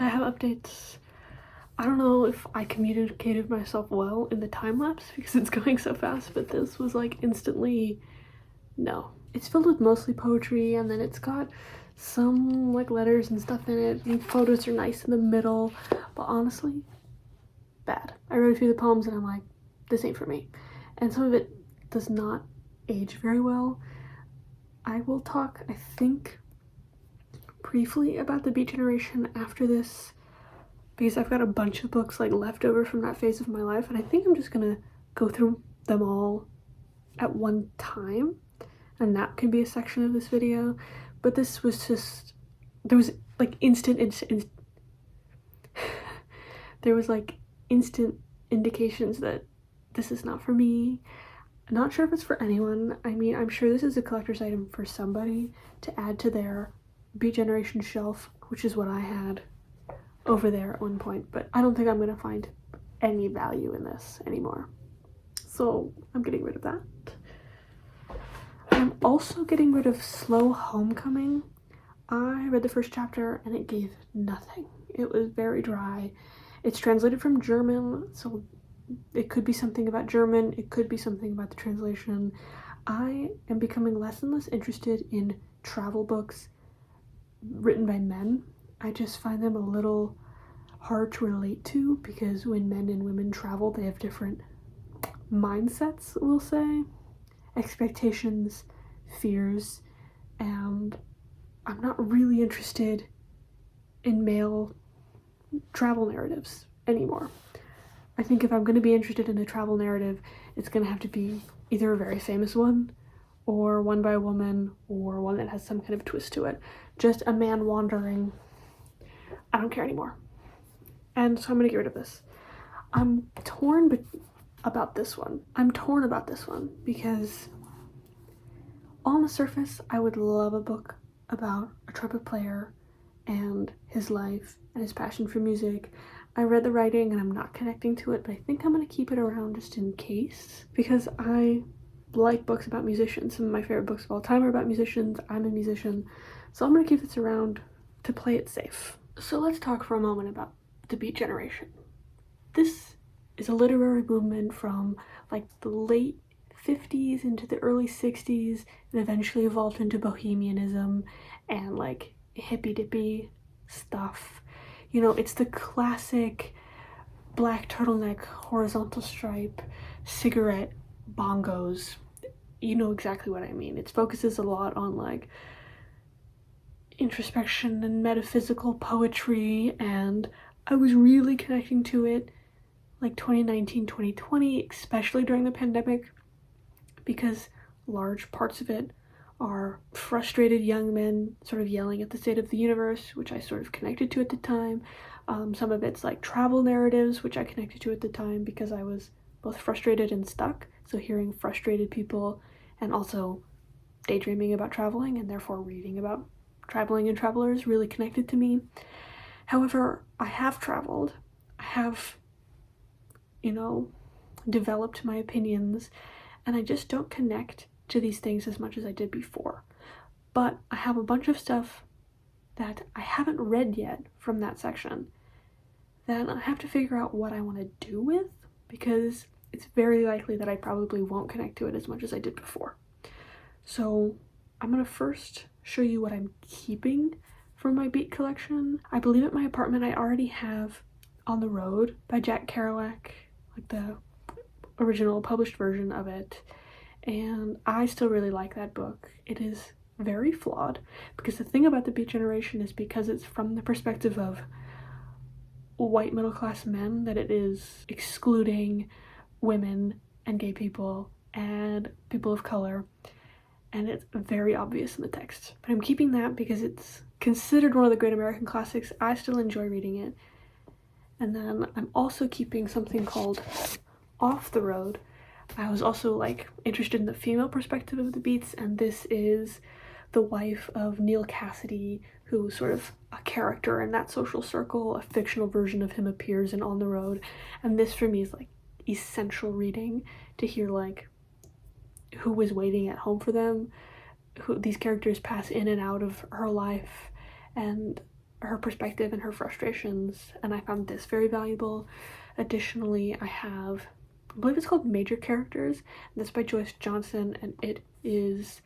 I have updates. I don't know if I communicated myself well in the time lapse because it's going so fast, but this was like instantly no. It's filled with mostly poetry, and then it's got some like letters and stuff in it, and photos are nice in the middle, but honestly, bad. I read a few of the poems and I'm like, this ain't for me. And some of it does not age very well. I will talk, I think, briefly about the Beat Generation after this, because I've got a bunch of books like left over from that phase of my life, and I think I'm just gonna go through them all at one time, and that can be a section of this video. But this was just, there was like instant there was like instant indications that this is not for me. I'm not sure if it's for anyone. I mean, I'm sure this is a collector's item for somebody to add to their Beat Generation shelf, which is what I had over there at one point, but I don't think I'm gonna find any value in this anymore. So I'm getting rid of that. I'm also getting rid of Slow Homecoming. I read the first chapter and it gave nothing. It was very dry. It's translated from German, so it could be something about German, it could be something about the translation. I am becoming less and less interested in travel books written by men. I just find them a little hard to relate to, because when men and women travel, they have different mindsets, we'll say, expectations, fears, and I'm not really interested in male travel narratives anymore. I think if I'm going to be interested in a travel narrative, it's going to have to be either a very famous one, or one by a woman, or one that has some kind of twist to it. Just a man wandering, I don't care anymore. And so I'm gonna get rid of this. I'm torn about this one. Because on the surface, I would love a book about a trumpet player and his life and his passion for music. I read the writing and I'm not connecting to it, but I think I'm gonna keep it around just in case, because I like books about musicians. Some of my favorite books of all time are about musicians. I'm a musician, so I'm gonna keep this around to play it safe. So let's talk for a moment about the Beat Generation. This is a literary movement from like the late 50s into the early 60s and eventually evolved into bohemianism and like hippy dippy stuff. You know, it's the classic black turtleneck, horizontal stripe, cigarette, bongos. You know exactly what I mean. It focuses a lot on like introspection and metaphysical poetry, and I was really connecting to it like 2019, 2020, especially during the pandemic, because large parts of it are frustrated young men sort of yelling at the state of the universe, which I sort of connected to at the time. Some of it's like travel narratives, which I connected to at the time because I was both frustrated and stuck. So hearing frustrated people and also daydreaming about traveling and therefore reading about traveling and travelers really connected to me. However, I have traveled. I have, you know, developed my opinions, and I just don't connect to these things as much as I did before. But I have a bunch of stuff that I haven't read yet from that section that I have to figure out what I want to do with, because it's very likely that I probably won't connect to it as much as I did before. So I'm gonna first show you what I'm keeping from my beat collection. I believe at my apartment I already have On the Road by Jack Kerouac, like the original published version of it, and I still really like that book. It is very flawed, because the thing about the Beat Generation is because it's from the perspective of white middle-class men that it is excluding women and gay people and people of color, and it's very obvious in the text. But I'm keeping that because it's considered one of the great American classics. I still enjoy reading it. And then I'm also keeping something called Off the Road. I was also like interested in the female perspective of the Beats, and this is the wife of Neil Cassidy, who's sort of a character in that social circle. A fictional version of him appears in On the Road, and this for me is like essential reading to hear like who was waiting at home for them, who these characters pass in and out of her life, and her perspective and her frustrations, and I found this very valuable. Additionally, I believe it's called Major Characters, and that's by Joyce Johnson, and it is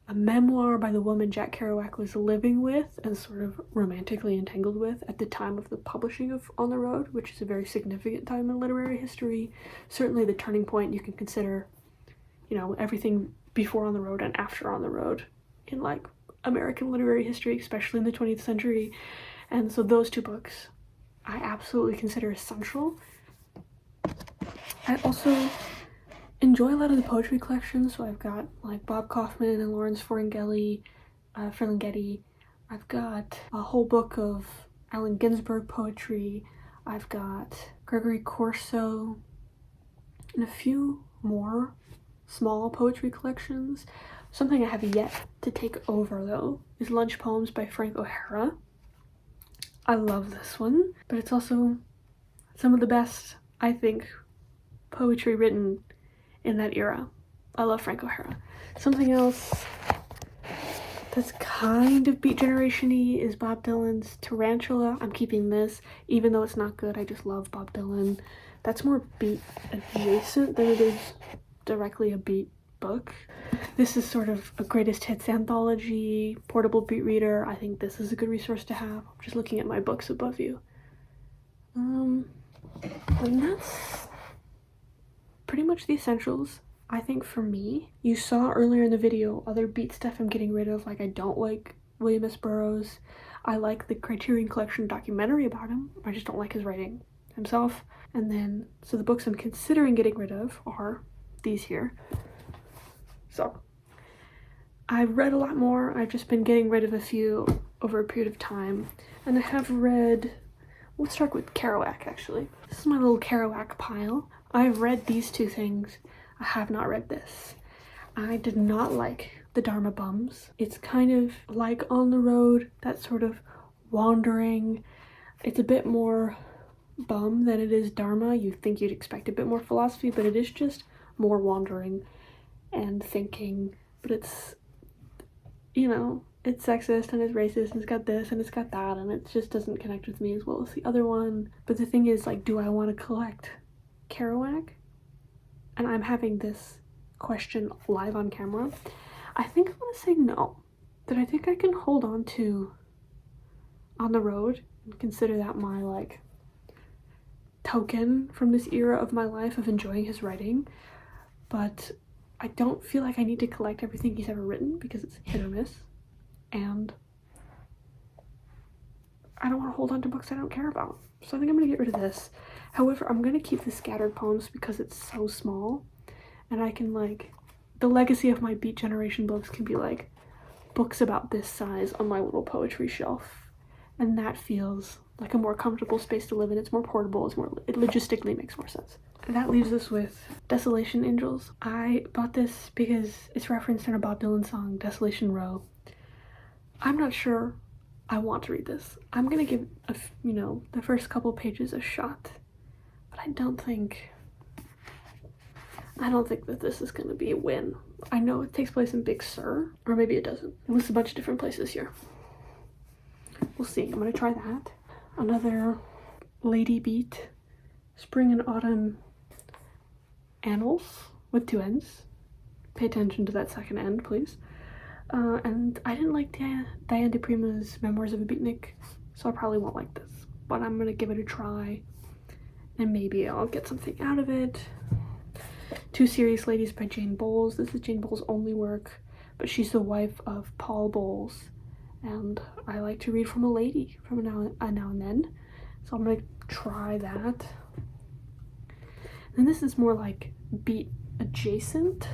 a memoir by the woman Jack Kerouac was living with and sort of romantically entangled with at the time of the publishing of On the Road, which is a very significant time in literary history. Certainly the turning point. You can consider, you know, everything before On the Road and after On the Road in like American literary history, especially in the 20th century. And so those two books I absolutely consider essential. I also enjoy a lot of the poetry collections, so I've got like Bob Kaufman and Lawrence Ferlinghetti. I've got a whole book of Allen Ginsberg poetry. I've got Gregory Corso and a few more small poetry collections. Something I have yet to take over though is Lunch Poems by Frank O'Hara. I love this one, but it's also some of the best, I think, poetry written in that era. I love Frank O'Hara. Something else that's kind of Beat Generation-y is Bob Dylan's Tarantula. I'm keeping this, even though it's not good. I just love Bob Dylan. That's more Beat adjacent than it is directly a Beat book. This is sort of a greatest hits anthology, portable Beat reader. I think this is a good resource to have. I'm just looking at my books above you. And that's pretty much the essentials, I think, for me. You saw earlier in the video other Beat stuff I'm getting rid of, like I don't like William S. Burroughs. I like the Criterion Collection documentary about him. I just don't like his writing himself. And then, so the books I'm considering getting rid of are these here. So, I've read a lot more. I've just been getting rid of a few over a period of time. And I have read, let's start with Kerouac actually. This is my little Kerouac pile. I've read these two things. I have not read this. I did not like The Dharma Bums. It's kind of like On the Road, that sort of wandering. It's a bit more bum than it is Dharma. You think you'd expect a bit more philosophy, but it is just more wandering and thinking. But it's, you know, it's sexist and it's racist and it's got this and it's got that, and it just doesn't connect with me as well as the other one. But the thing is, like, do I want to collect Kerouac? And I'm having this question live on camera. I think I'm gonna say no. That I think I can hold on to On the Road and consider that my like token from this era of my life of enjoying his writing, but I don't feel like I need to collect everything he's ever written because it's hit or miss, and I don't want to hold on to books I don't care about. So I think I'm gonna get rid of this. However, I'm gonna keep the scattered poems because it's so small, and I can like, the legacy of my Beat Generation books can be like books about this size on my little poetry shelf, and that feels like a more comfortable space to live in. It's more portable, it logistically makes more sense. And that leaves us with Desolation Angels. I bought this because it's referenced in a Bob Dylan song, Desolation Row. I'm not sure I want to read this. I'm gonna give the first couple pages a shot, but I don't think that this is gonna be a win. I know it takes place in Big Sur, or maybe it doesn't. It lists a bunch of different places here. We'll see. I'm gonna try that. Another Lady Beat, Spring and Autumn Annals with 2 ends. Pay attention to that second end, please. And I didn't like Diane de Prima's Memoirs of a Beatnik, so I probably won't like this. But I'm gonna give it a try, and maybe I'll get something out of it. Two Serious Ladies by Jane Bowles. This is Jane Bowles' only work, but she's the wife of Paul Bowles, and I like to read from a lady from now and then, so I'm gonna try that. And this is more like Beat adjacent.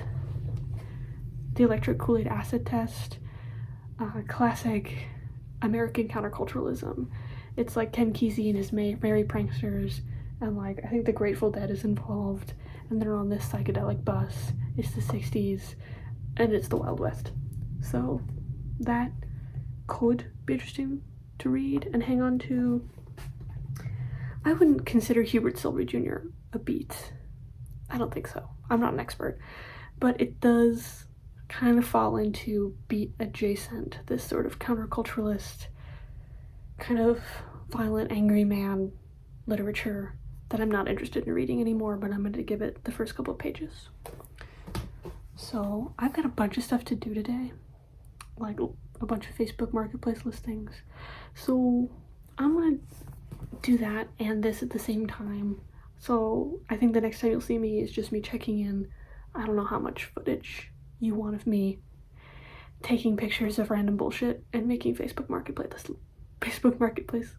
The Electric Kool-Aid Acid Test, classic American counterculturalism. It's like Ken Kesey and his Merry Pranksters, and like I think the Grateful Dead is involved, and they're on this psychedelic bus. It's the 60s, and it's the Wild West. So that could be interesting to read and hang on to. I wouldn't consider Hubert Silver Jr. a beat. I don't think so. I'm not an expert, but it does kind of fall into beat adjacent, this sort of counterculturalist, kind of violent, angry man literature that I'm not interested in reading anymore, but I'm going to give it the first couple of pages. So I've got a bunch of stuff to do today, like a bunch of Facebook Marketplace listings. So I'm going to do that and this at the same time. So I think the next time you'll see me is just me checking in. I don't know how much footage you want of me taking pictures of random bullshit and making Facebook Marketplace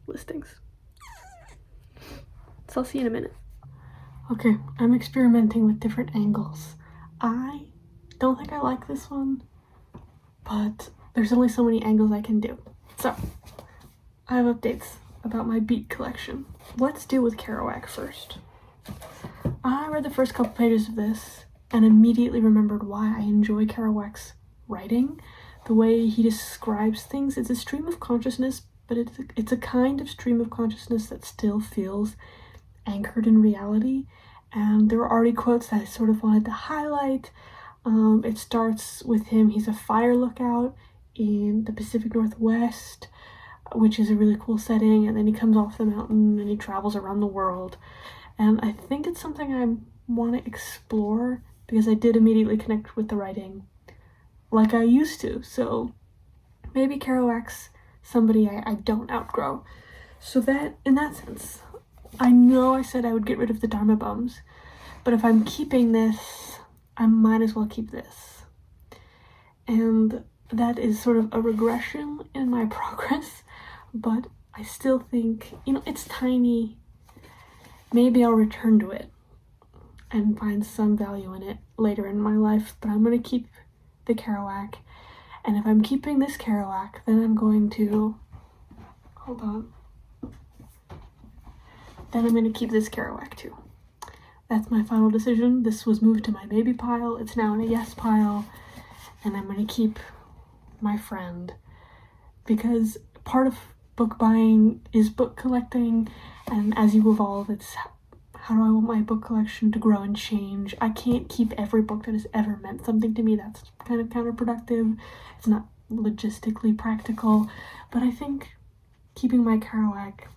listings. So I'll see you in a minute. Okay, I'm experimenting with different angles. I don't think I like this one, but there's only so many angles I can do. So I have updates about my Beat collection. Let's deal with Kerouac first. I read the first couple pages of this and immediately remembered why I enjoy Kerouac's writing. The way he describes things, it's a stream of consciousness, but it's a kind of stream of consciousness that still feels anchored in reality. And there were already quotes that I sort of wanted to highlight. It starts with him, he's a fire lookout in the Pacific Northwest, which is a really cool setting, and then he comes off the mountain and he travels around the world. And I think it's something I want to explore because I did immediately connect with the writing like I used to. So maybe Kerouac's somebody I don't outgrow. So that, in that sense, I know I said I would get rid of the Dharma Bums, but if I'm keeping this, I might as well keep this. And that is sort of a regression in my progress, but I still think, it's tiny. Maybe I'll return to it and find some value in it later in my life, but I'm going to keep the Kerouac. And if I'm keeping this Kerouac, then I'm going to, then I'm going to keep this Kerouac too. That's my final decision. This was moved to my maybe pile. It's now in a yes pile. And I'm going to keep my friend, because part of book buying is book collecting, and as you evolve, it's how do I want my book collection to grow and change. I can't keep every book that has ever meant something to me. That's kind of counterproductive. It's not logistically practical, but I think keeping my Kerouac,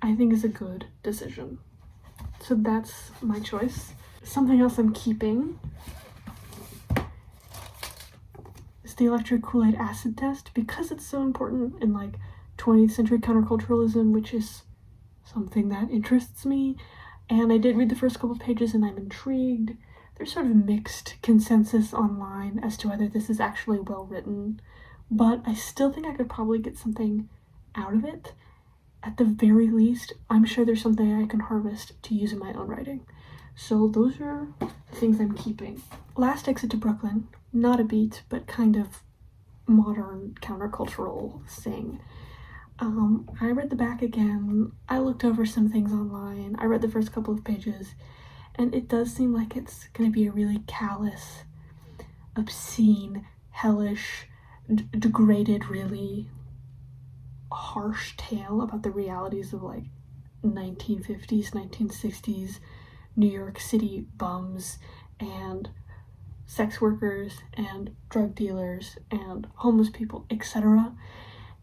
I think, is a good decision. So that's my choice. Something else I'm keeping the electric Kool-Aid acid test because it's so important in like 20th century counterculturalism, which is something that interests me. And I did read the first couple pages and I'm intrigued. There's sort of mixed consensus online as to whether this is actually well written, but I still think I could probably get something out of it. At the very least, I'm sure there's something I can harvest to use in my own writing. So those are the things I'm keeping. Last Exit to Brooklyn, not a beat, but kind of modern countercultural thing. I read the back again. I looked over some things online. I read the first couple of pages, and it does seem like it's going to be a really callous, obscene, hellish, degraded, really harsh tale about the realities of like 1950s, 1960s New York City bums and sex workers and drug dealers and homeless people, etc.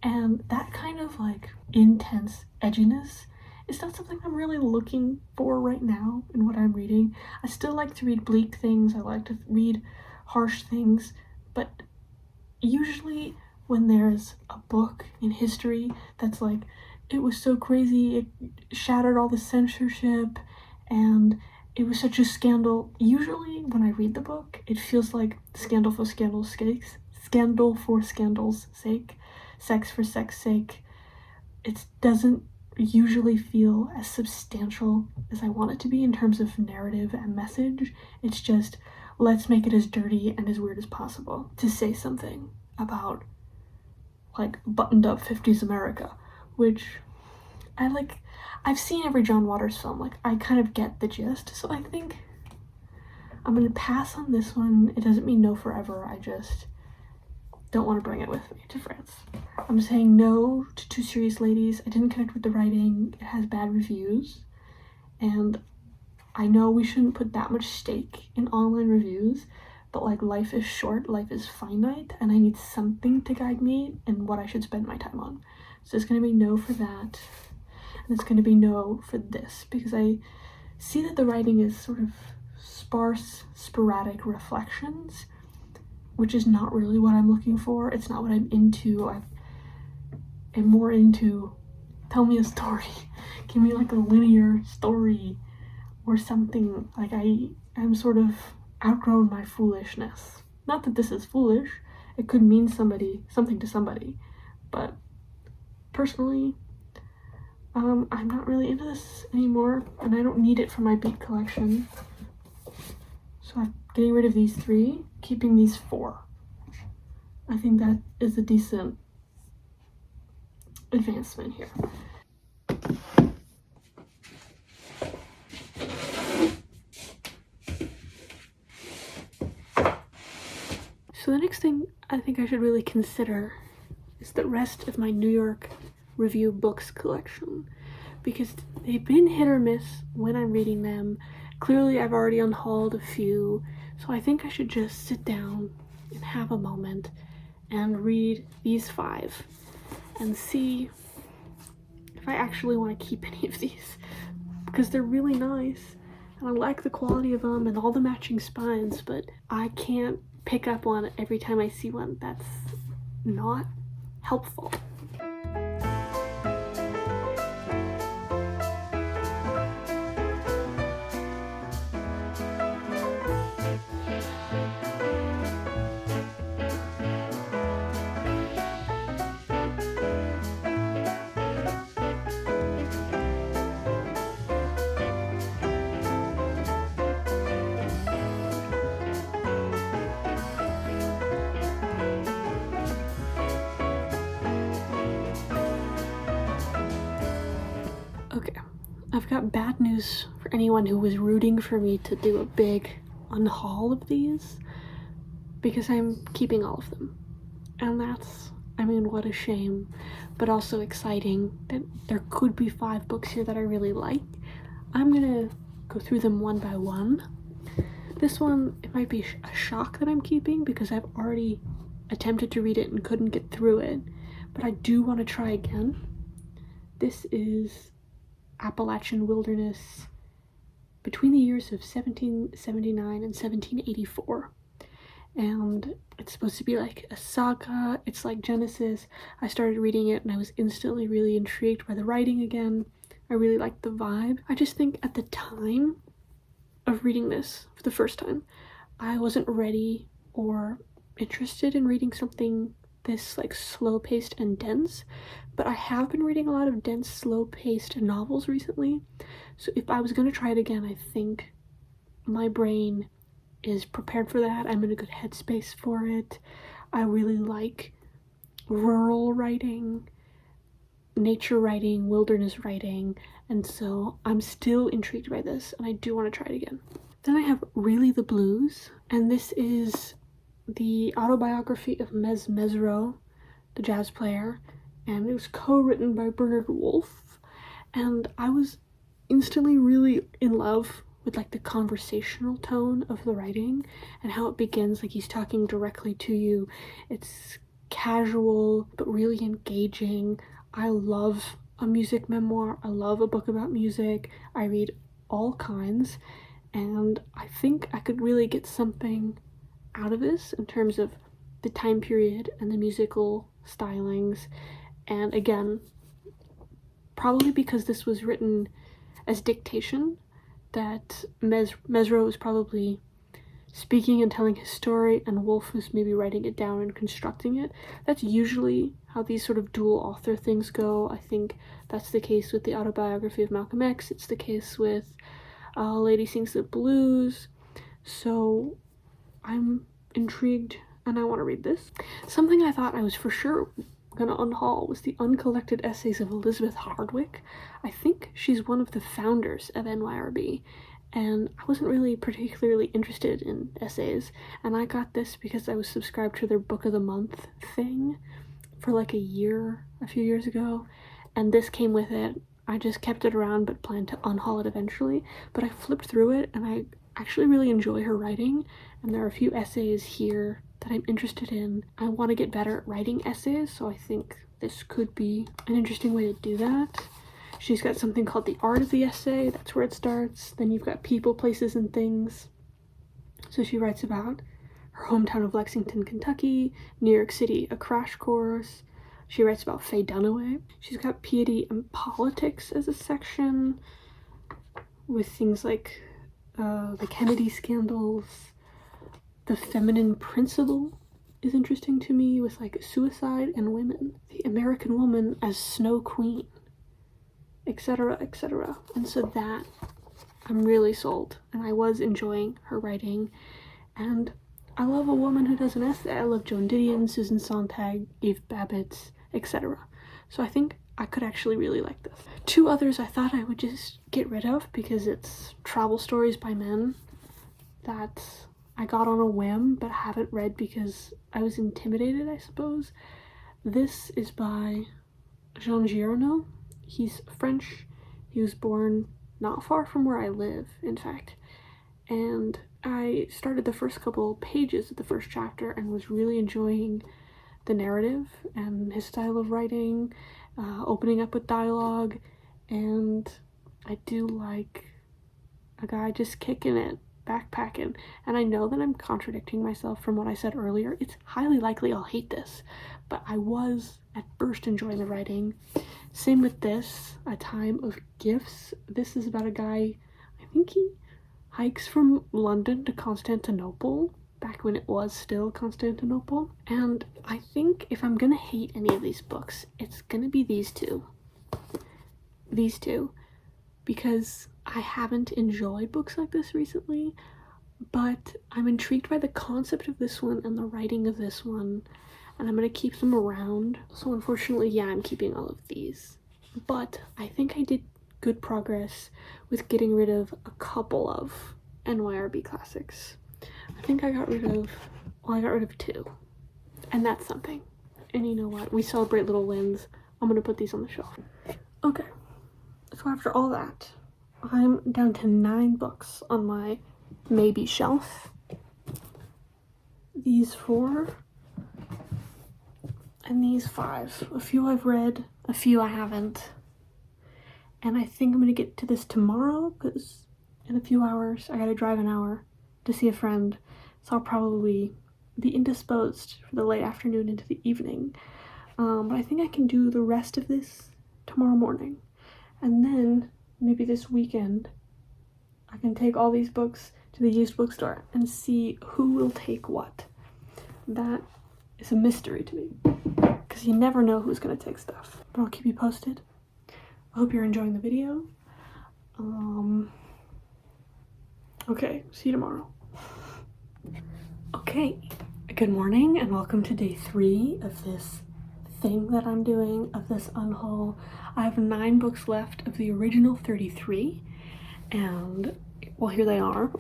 And that kind of like intense edginess is not something I'm really looking for right now in what I'm reading. I still like to read bleak things, I like to read harsh things, but usually when there's a book in history that's like, it was so crazy, it shattered all the censorship, and it was such a scandal. Usually when I read the book, it feels like scandal for scandal's sake, scandal for scandal's sake, sex for sex sake. It doesn't usually feel as substantial as I want it to be in terms of narrative and message. It's just, let's make it as dirty and as weird as possible to say something about like buttoned up 50s America, which I like. I've seen every John Waters film, like I kind of get the gist, so I think I'm gonna pass on this one. It doesn't mean no forever, I just don't want to bring it with me to France. I'm saying no to Two Serious Ladies. I didn't connect with the writing, it has bad reviews, and I know we shouldn't put that much stake in online reviews, but like life is short, life is finite, and I need something to guide me in what I should spend my time on. So it's gonna be no for that, and it's gonna be no for this, because I see that the writing is sort of sparse, sporadic reflections, which is not really what I'm looking for. It's not what I'm into. I'm more into, tell me a story, give me like a linear story or something. Like I'm sort of outgrown my foolishness. Not that this is foolish, it could mean something to somebody, but personally, I'm not really into this anymore, and I don't need it for my beat collection. So I'm getting rid of these 3, keeping these 4. I think that is a decent advancement here. So the next thing I think I should really consider is the rest of my New York Review books collection, because they've been hit or miss when I'm reading them. Clearly I've already unhauled a few, so I think I should just sit down and have a moment and read these 5 and see if I actually want to keep any of these, because they're really nice and I like the quality of them and all the matching spines, but I can't pick up one every time I see one. That's not helpful. Okay, I've got bad news for anyone who was rooting for me to do a big unhaul of these, because I'm keeping all of them. And that's, I mean, what a shame, but also exciting that there could be 5 books here that I really like. I'm gonna go through them one by one. This one, it might be a shock that I'm keeping because I've already attempted to read it and couldn't get through it, but I do want to try again. This is Appalachian Wilderness between the years of 1779 and 1784. And It's supposed to be like a saga. It's like Genesis. I started reading it and I was instantly really intrigued by the writing again. I really liked the vibe. I just think at the time of reading this for the first time, I wasn't ready or interested in reading something this like slow-paced and dense, but I have been reading a lot of dense, slow-paced novels recently. So if I was going to try it again, I think my brain is prepared for that. I'm in a good headspace for it. I really like rural writing, nature writing, wilderness writing, and so I'm still intrigued by this and I do want to try it again. Then I have Really the Blues, and this is the autobiography of Mez Mesro, the jazz player, and it was co-written by Bernard Wolfe, and I was instantly really in love with like the conversational tone of the writing and how it begins like he's talking directly to you. It's casual but really engaging. I love a music memoir. I love a book about music. I read all kinds, and I think I could really get something out of this in terms of the time period and the musical stylings. And again, probably because this was written as dictation, that Mesro was probably speaking and telling his story and Wolfe was maybe writing it down and constructing it. That's usually how these sort of dual author things go. I think that's the case with the autobiography of Malcolm X. It's the case with Lady Sings the Blues. So I'm intrigued and I want to read this. Something I thought I was for sure gonna unhaul was the Uncollected Essays of Elizabeth Hardwick. I think she's one of the founders of NYRB, and I wasn't really particularly interested in essays, and I got this because I was subscribed to their Book of the Month thing for like a few years ago, and this came with it. I just kept it around but planned to unhaul it eventually, but I flipped through it and I actually really enjoy her writing, and there are a few essays here that I'm interested in. I want to get better at writing essays, so I think this could be an interesting way to do that. She's got something called The Art of the Essay. That's where it starts. Then you've got People, Places, and Things. So she writes about her hometown of Lexington, Kentucky, New York City, a crash course. She writes about Faye Dunaway. She's got Piety and Politics as a section with things like the Kennedy scandals. The Feminine Principle is interesting to me, with like suicide and women. The American Woman as Snow Queen, etc., etc. And so that, I'm really sold, and I was enjoying her writing. And I love a woman who does an essay. I love Joan Didion, Susan Sontag, Eve Babbitt, etc. So I think I could actually really like this. Two others I thought I would just get rid of because it's travel stories by men that I got on a whim but haven't read because I was intimidated, I suppose. This is by Jean Giraudoux. He's French. He was born not far from where I live, in fact. And I started the first couple pages of the first chapter and was really enjoying the narrative and his style of writing, opening up with dialogue, and I do like a guy just kicking it, backpacking. And I know that I'm contradicting myself from what I said earlier. It's highly likely I'll hate this, but I was at first enjoying the writing. Same with this, A Time of Gifts. This is about a guy, I think he hikes from London to Constantinople, back when it was still Constantinople. And I think if I'm gonna hate any of these books, it's gonna be these two. These two. Because I haven't enjoyed books like this recently, but I'm intrigued by the concept of this one and the writing of this one, and I'm gonna keep them around. So unfortunately, yeah, I'm keeping all of these. But I think I did good progress with getting rid of a couple of NYRB classics. I think I got rid of two, and that's something. And you know what? We celebrate little wins. I'm gonna put these on the shelf. Okay, so after all that, I'm down to 9 books on my maybe shelf. These 4 and these 5. A few I've read, a few I haven't. And I think I'm gonna get to this tomorrow because in a few hours I gotta drive an hour to see a friend. So I'll probably be indisposed for the late afternoon into the evening. But I think I can do the rest of this tomorrow morning. And then maybe this weekend I can take all these books to the used bookstore and see who will take what. That is a mystery to me, because you never know who's going to take stuff. But I'll keep you posted. I hope you're enjoying the video. Okay, see you tomorrow. Okay, good morning and welcome to day 3 of this thing that I'm doing, of this unhaul. I have 9 books left of the original 33, and well, here they are.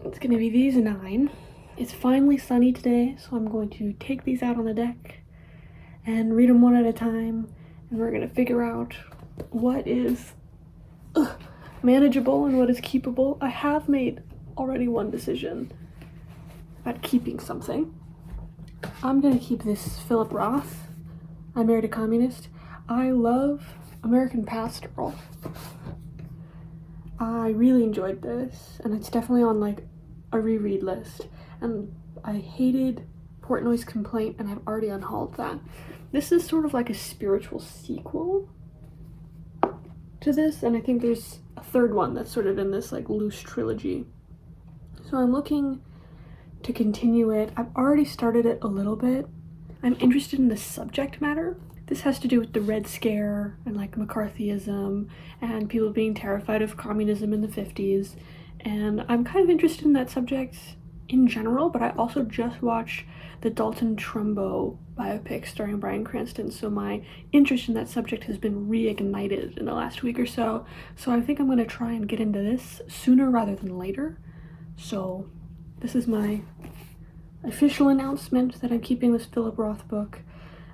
It's gonna be these 9. It's finally sunny today, so I'm going to take these out on the deck and read them one at a time, and we're gonna figure out what is manageable and what is keepable. I have made already one decision about keeping something. I'm gonna keep this Philip Roth, I Married a Communist. I love American Pastoral. I really enjoyed this, and it's definitely on like a reread list. And I hated Portnoy's Complaint, and I've already unhauled that. This is sort of like a spiritual sequel to this, and I think there's a third one that's sort of in this like loose trilogy. So I'm looking to continue it. I've already started it a little bit. I'm interested in the subject matter. This has to do with the Red Scare and like McCarthyism and people being terrified of communism in the 50s. And I'm kind of interested in that subject in general, but I also just watched the Dalton Trumbo biopic starring Bryan Cranston, so my interest in that subject has been reignited in the last week or so. So I think I'm going to try and get into this sooner rather than later. So this is my official announcement that I'm keeping this Philip Roth book,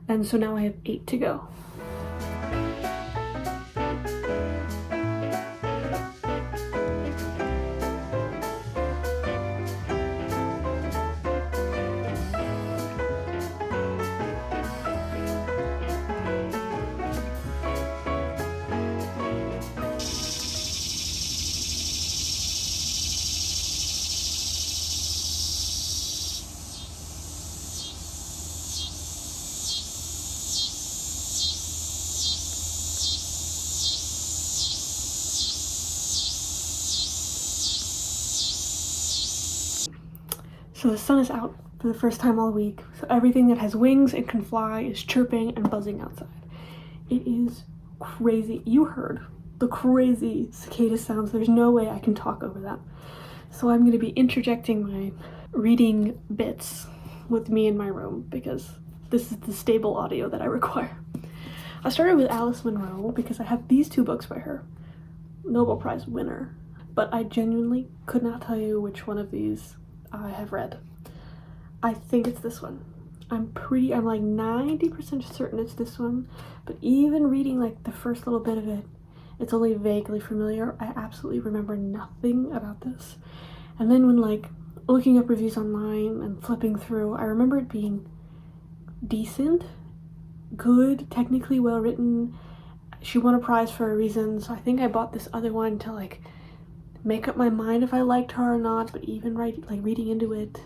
and so now I have 8 to go. So the sun is out for the first time all week, so everything that has wings and can fly is chirping and buzzing outside. It is crazy. You heard the crazy cicada sounds. There's no way I can talk over that. So I'm going to be interjecting my reading bits with me in my room, because this is the stable audio that I require. I started with Alice Munro because I have these 2 books by her, Nobel Prize winner, but I genuinely could not tell you which one of these I have read. I think it's this one. I'm like 90% certain it's this one, but even reading like the first little bit of it, it's only vaguely familiar. I absolutely remember nothing about this. And then when like looking up reviews online and flipping through, I remember it being decent, good, technically well written. She won a prize for a reason, so I think I bought this other one to like make up my mind if I liked her or not. But even reading into it,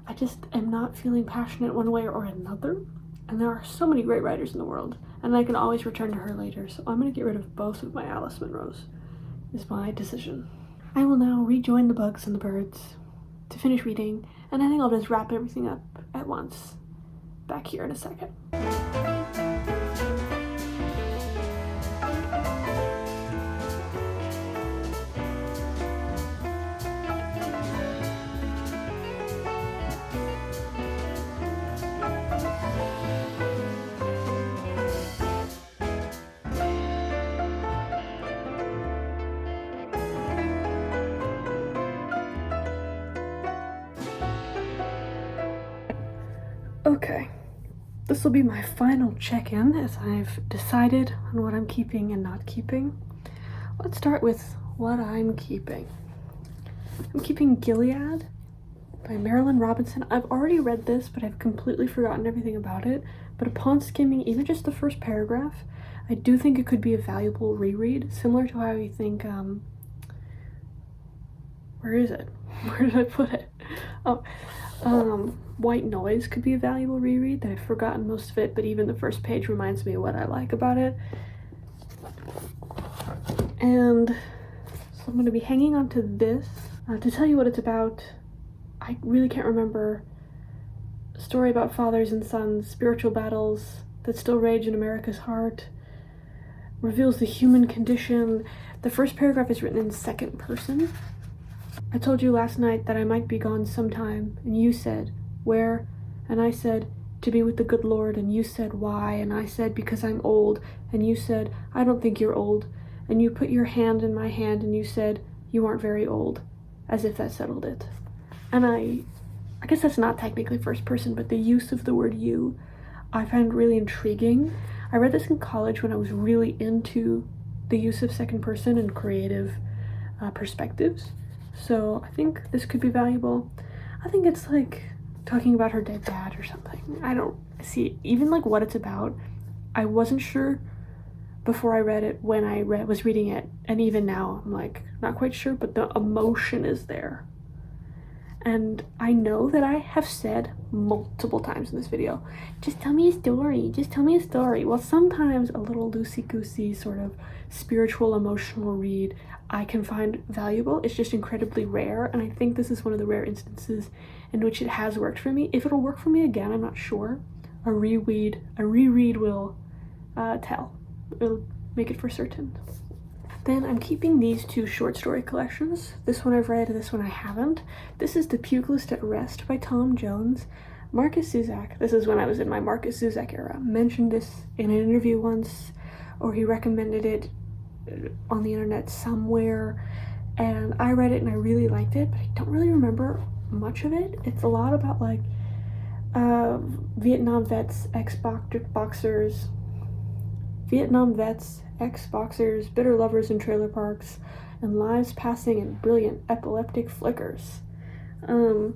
I just am not feeling passionate one way or another. And there are so many great writers in the world, and I can always return to her later. So I'm going to get rid of both of my Alice Munros, is my decision. I will now rejoin the bugs and the birds to finish reading, and I think I'll just wrap everything up at once back here in a second. Okay, this will be my final check-in as I've decided on what I'm keeping and not keeping. Let's start with what I'm keeping. I'm keeping Gilead by Marilynne Robinson. I've already read this, but I've completely forgotten everything about it. But upon skimming even just the first paragraph, I do think it could be a valuable reread, similar to how I think Where is it? Where did I put it? Oh, White Noise could be a valuable reread that I've forgotten most of it, but even the first page reminds me of what I like about it. And so I'm going to be hanging on to this. To tell you what it's about, I really can't remember. A story about fathers and sons, spiritual battles that still rage in America's heart, reveals the human condition. The first paragraph is written in second person. I told you last night that I might be gone sometime, and you said, where? And I said, to be with the good Lord, and you said, why? And I said, because I'm old, and you said, I don't think you're old, and you put your hand in my hand, and you said, you aren't very old, as if that settled it. And I guess that's not technically first person, but the use of the word you, I find really intriguing. I read this in college when I was really into the use of second person and creative perspectives. So I think this could be valuable. I think it's like talking about her dead dad or something. I don't see even like what it's about. I wasn't sure before I read it when I was reading it, and even now I'm like not quite sure, but the emotion is there. And I know that I have said multiple times in this video, just tell me a story, just tell me a story. Well, sometimes a little loosey-goosey sort of spiritual, emotional read I can find valuable. It's just incredibly rare, and I think this is one of the rare instances in which it has worked for me. If it'll work for me again, I'm not sure. A reread will tell. It'll make it for certain. Then I'm keeping these two short story collections. This one I've read, this one I haven't. This is The Pugilist at Rest by Tom Jones. Marcus Zuzak, this is when I was in my Marcus Zuzak era, mentioned this in an interview once, or he recommended it on the internet somewhere, and I read it and I really liked it, but I don't really remember much of it. It's a lot about like Vietnam vets, ex-boxers, bitter lovers in trailer parks, and lives passing in brilliant epileptic flickers. So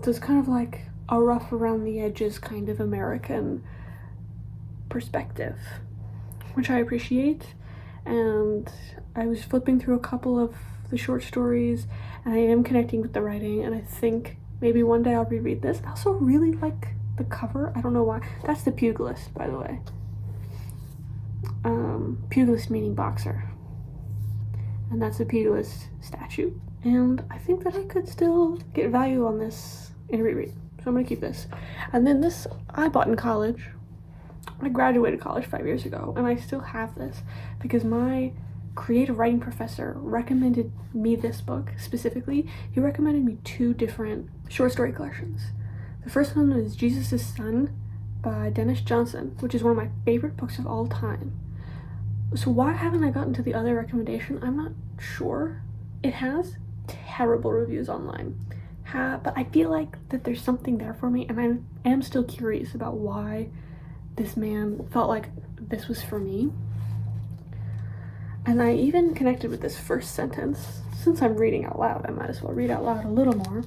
it's kind of like a rough around the edges kind of American perspective, which I appreciate. And I was flipping through a couple of the short stories, and I am connecting with the writing, and I think maybe one day I'll reread this. I also really like the cover. I don't know why. That's The Pugilist, by the way. Pugilist meaning boxer, and that's a pugilist statue, and I think that I could still get value on this in a reread, so I'm gonna keep this. And then this I bought in college. I graduated college 5 years ago, and I still have this because my creative writing professor recommended me this book specifically. He recommended me two different short story collections. The first one is Jesus' Son by Dennis Johnson, which is one of my favorite books of all time. So why haven't I gotten to the other recommendation? I'm not sure. It has terrible reviews online, but I feel like that there's something there for me, and I am still curious about why this man felt like this was for me. And I even connected with this first sentence. Since I'm reading out loud, I might as well read out loud a little more.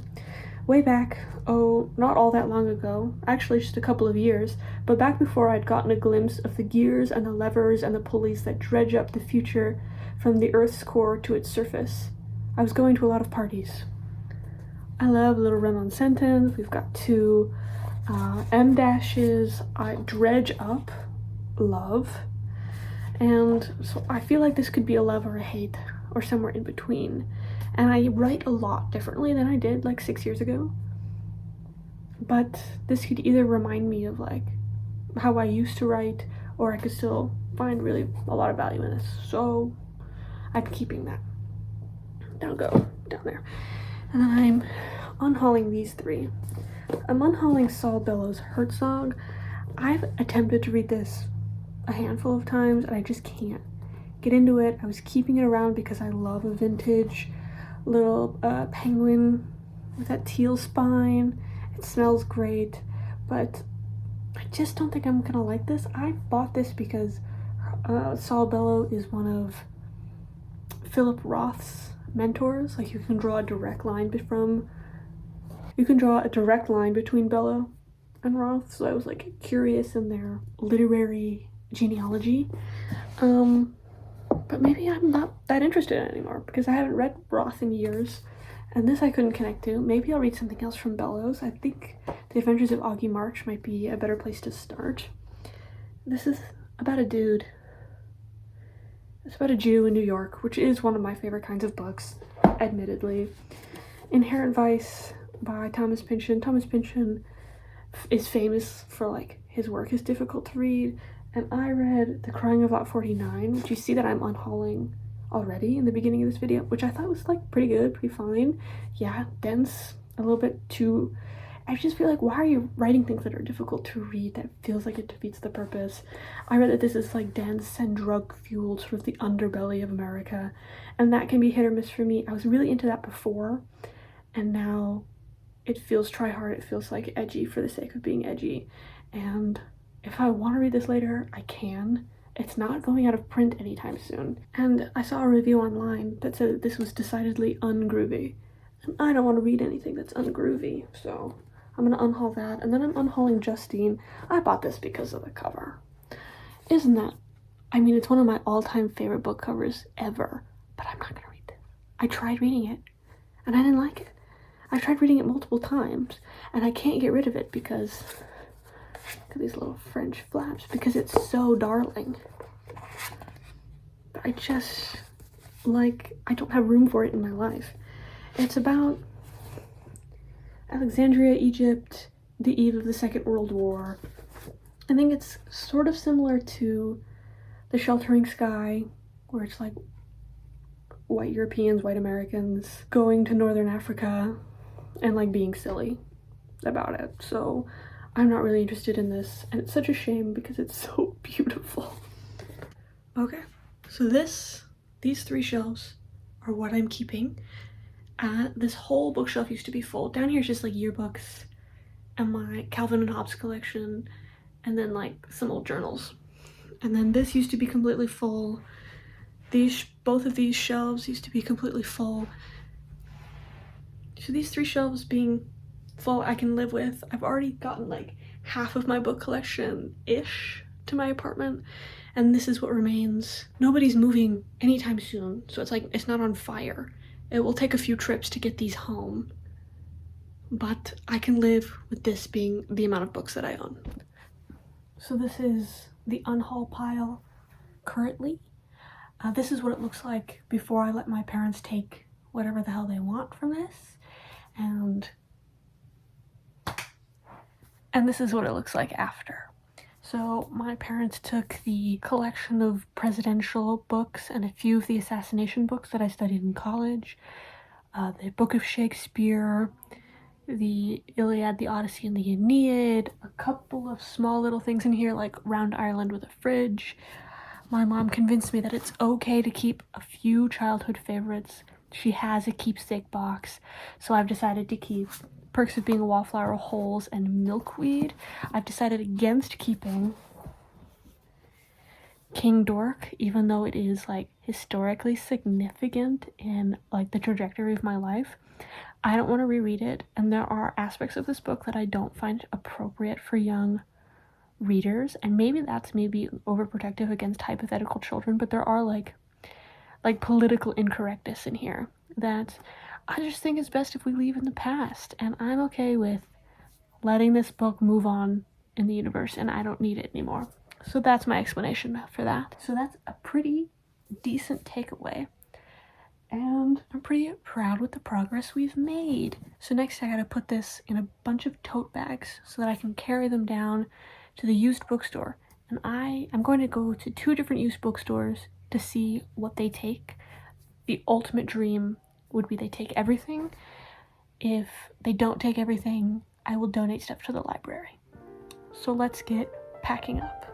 Way back, not all that long ago, actually just a couple of years, but back before I'd gotten a glimpse of the gears and the levers and the pulleys that dredge up the future from the Earth's core to its surface, I was going to a lot of parties. I love a little run-on sentence. We've got two M dashes. I dredge up, love. And so I feel like this could be a love or a hate, or somewhere in between. And I write a lot differently than I did like 6 years ago. But this could either remind me of like how I used to write, or I could still find really a lot of value in this. So I'm keeping that. That'll go down there. And then I'm unhauling these three. I'm unhauling Saul Bellows' Herzog. I've attempted to read this a handful of times, and I just can't get into it. I was keeping it around because I love a vintage little penguin with that teal spine. It smells great, but I just don't think I'm gonna like this. I bought this because Saul Bellow is one of Philip Roth's mentors. Like, you can draw a direct line between Bellow and Roth, so I was like curious in their literary genealogy. But maybe I'm not that interested in it anymore because I haven't read Roth in years, And this I couldn't connect to. Maybe I'll read something else from Bellows. I think The Adventures of Augie March might be a better place to start. This is about a dude. It's about a Jew in New York, which is one of my favorite kinds of books, admittedly. Inherent Vice by Thomas Pynchon. Thomas Pynchon is famous for, like, his work is difficult to read. And I read The Crying of Lot 49, which you see that I'm unhauling already in the beginning of this video, which I thought was, like, pretty good, pretty fine. Yeah, dense, a little bit too... I just feel like, why are you writing things that are difficult to read? That feels like it defeats the purpose. I read that this is, like, dense and drug-fueled, sort of the underbelly of America, and that can be hit or miss for me. I was really into that before, and now it feels try-hard. It feels, like, edgy for the sake of being edgy, and if I want to read this later, I can. It's not going out of print anytime soon. And I saw a review online that said that this was decidedly ungroovy, and I don't want to read anything that's ungroovy, so I'm gonna unhaul that. And then I'm unhauling Justine. I bought this because of the cover. Isn't that... I mean, it's one of my all-time favorite book covers ever, but I'm not gonna read this. I tried reading it, and I didn't like it. I tried reading it multiple times, and I can't get rid of it because... Look at these little French flaps, because it's so darling. But I just, like, I don't have room for it in my life. It's about Alexandria, Egypt, the eve of the Second World War. I think it's sort of similar to The Sheltering Sky, where it's like white Europeans, white Americans going to Northern Africa and, like, being silly about it. So I'm not really interested in this, and it's such a shame because it's so beautiful. Okay, so these 3 shelves are what I'm keeping. This whole bookshelf used to be full. Down here is just, like, yearbooks and my Calvin and Hobbes collection, and then, like, some old journals. And then this used to be completely full. Both of these shelves used to be completely full. So these 3 shelves being full I can live with. I've already gotten, like, half of my book collection-ish to my apartment, and this is what remains. Nobody's moving anytime soon, so it's like, it's not on fire. It will take a few trips to get these home, but I can live with this being the amount of books that I own. So this is the unhaul pile currently. This is what it looks like before I let my parents take whatever the hell they want from this, and this is what it looks like after. So my parents took the collection of presidential books and a few of the assassination books that I studied in college, the Book of Shakespeare, the Iliad, the Odyssey, and the Aeneid, a couple of small little things in here like Round Ireland with a Fridge. My mom convinced me that it's okay to keep a few childhood favorites. She has a keepsake box, so I've decided to keep Perks of Being a Wallflower, Holes, and Milkweed. I've decided against keeping King Dork, even though it is, like, historically significant in, like, the trajectory of my life. I don't want to reread it, and there are aspects of this book that I don't find appropriate for young readers, and maybe that's maybe overprotective against hypothetical children, but there are, like political incorrectness in here that I just think it's best if we leave in the past, and I'm okay with letting this book move on in the universe, and I don't need it anymore. So that's my explanation for that. So that's a pretty decent takeaway, and I'm pretty proud with the progress we've made. So next I gotta put this in a bunch of tote bags so that I can carry them down to the used bookstore, and I'm going to go to 2 different used bookstores to see what they take. The ultimate dream would be they take everything. If they don't take everything, I will donate stuff to the library. So let's get packing up.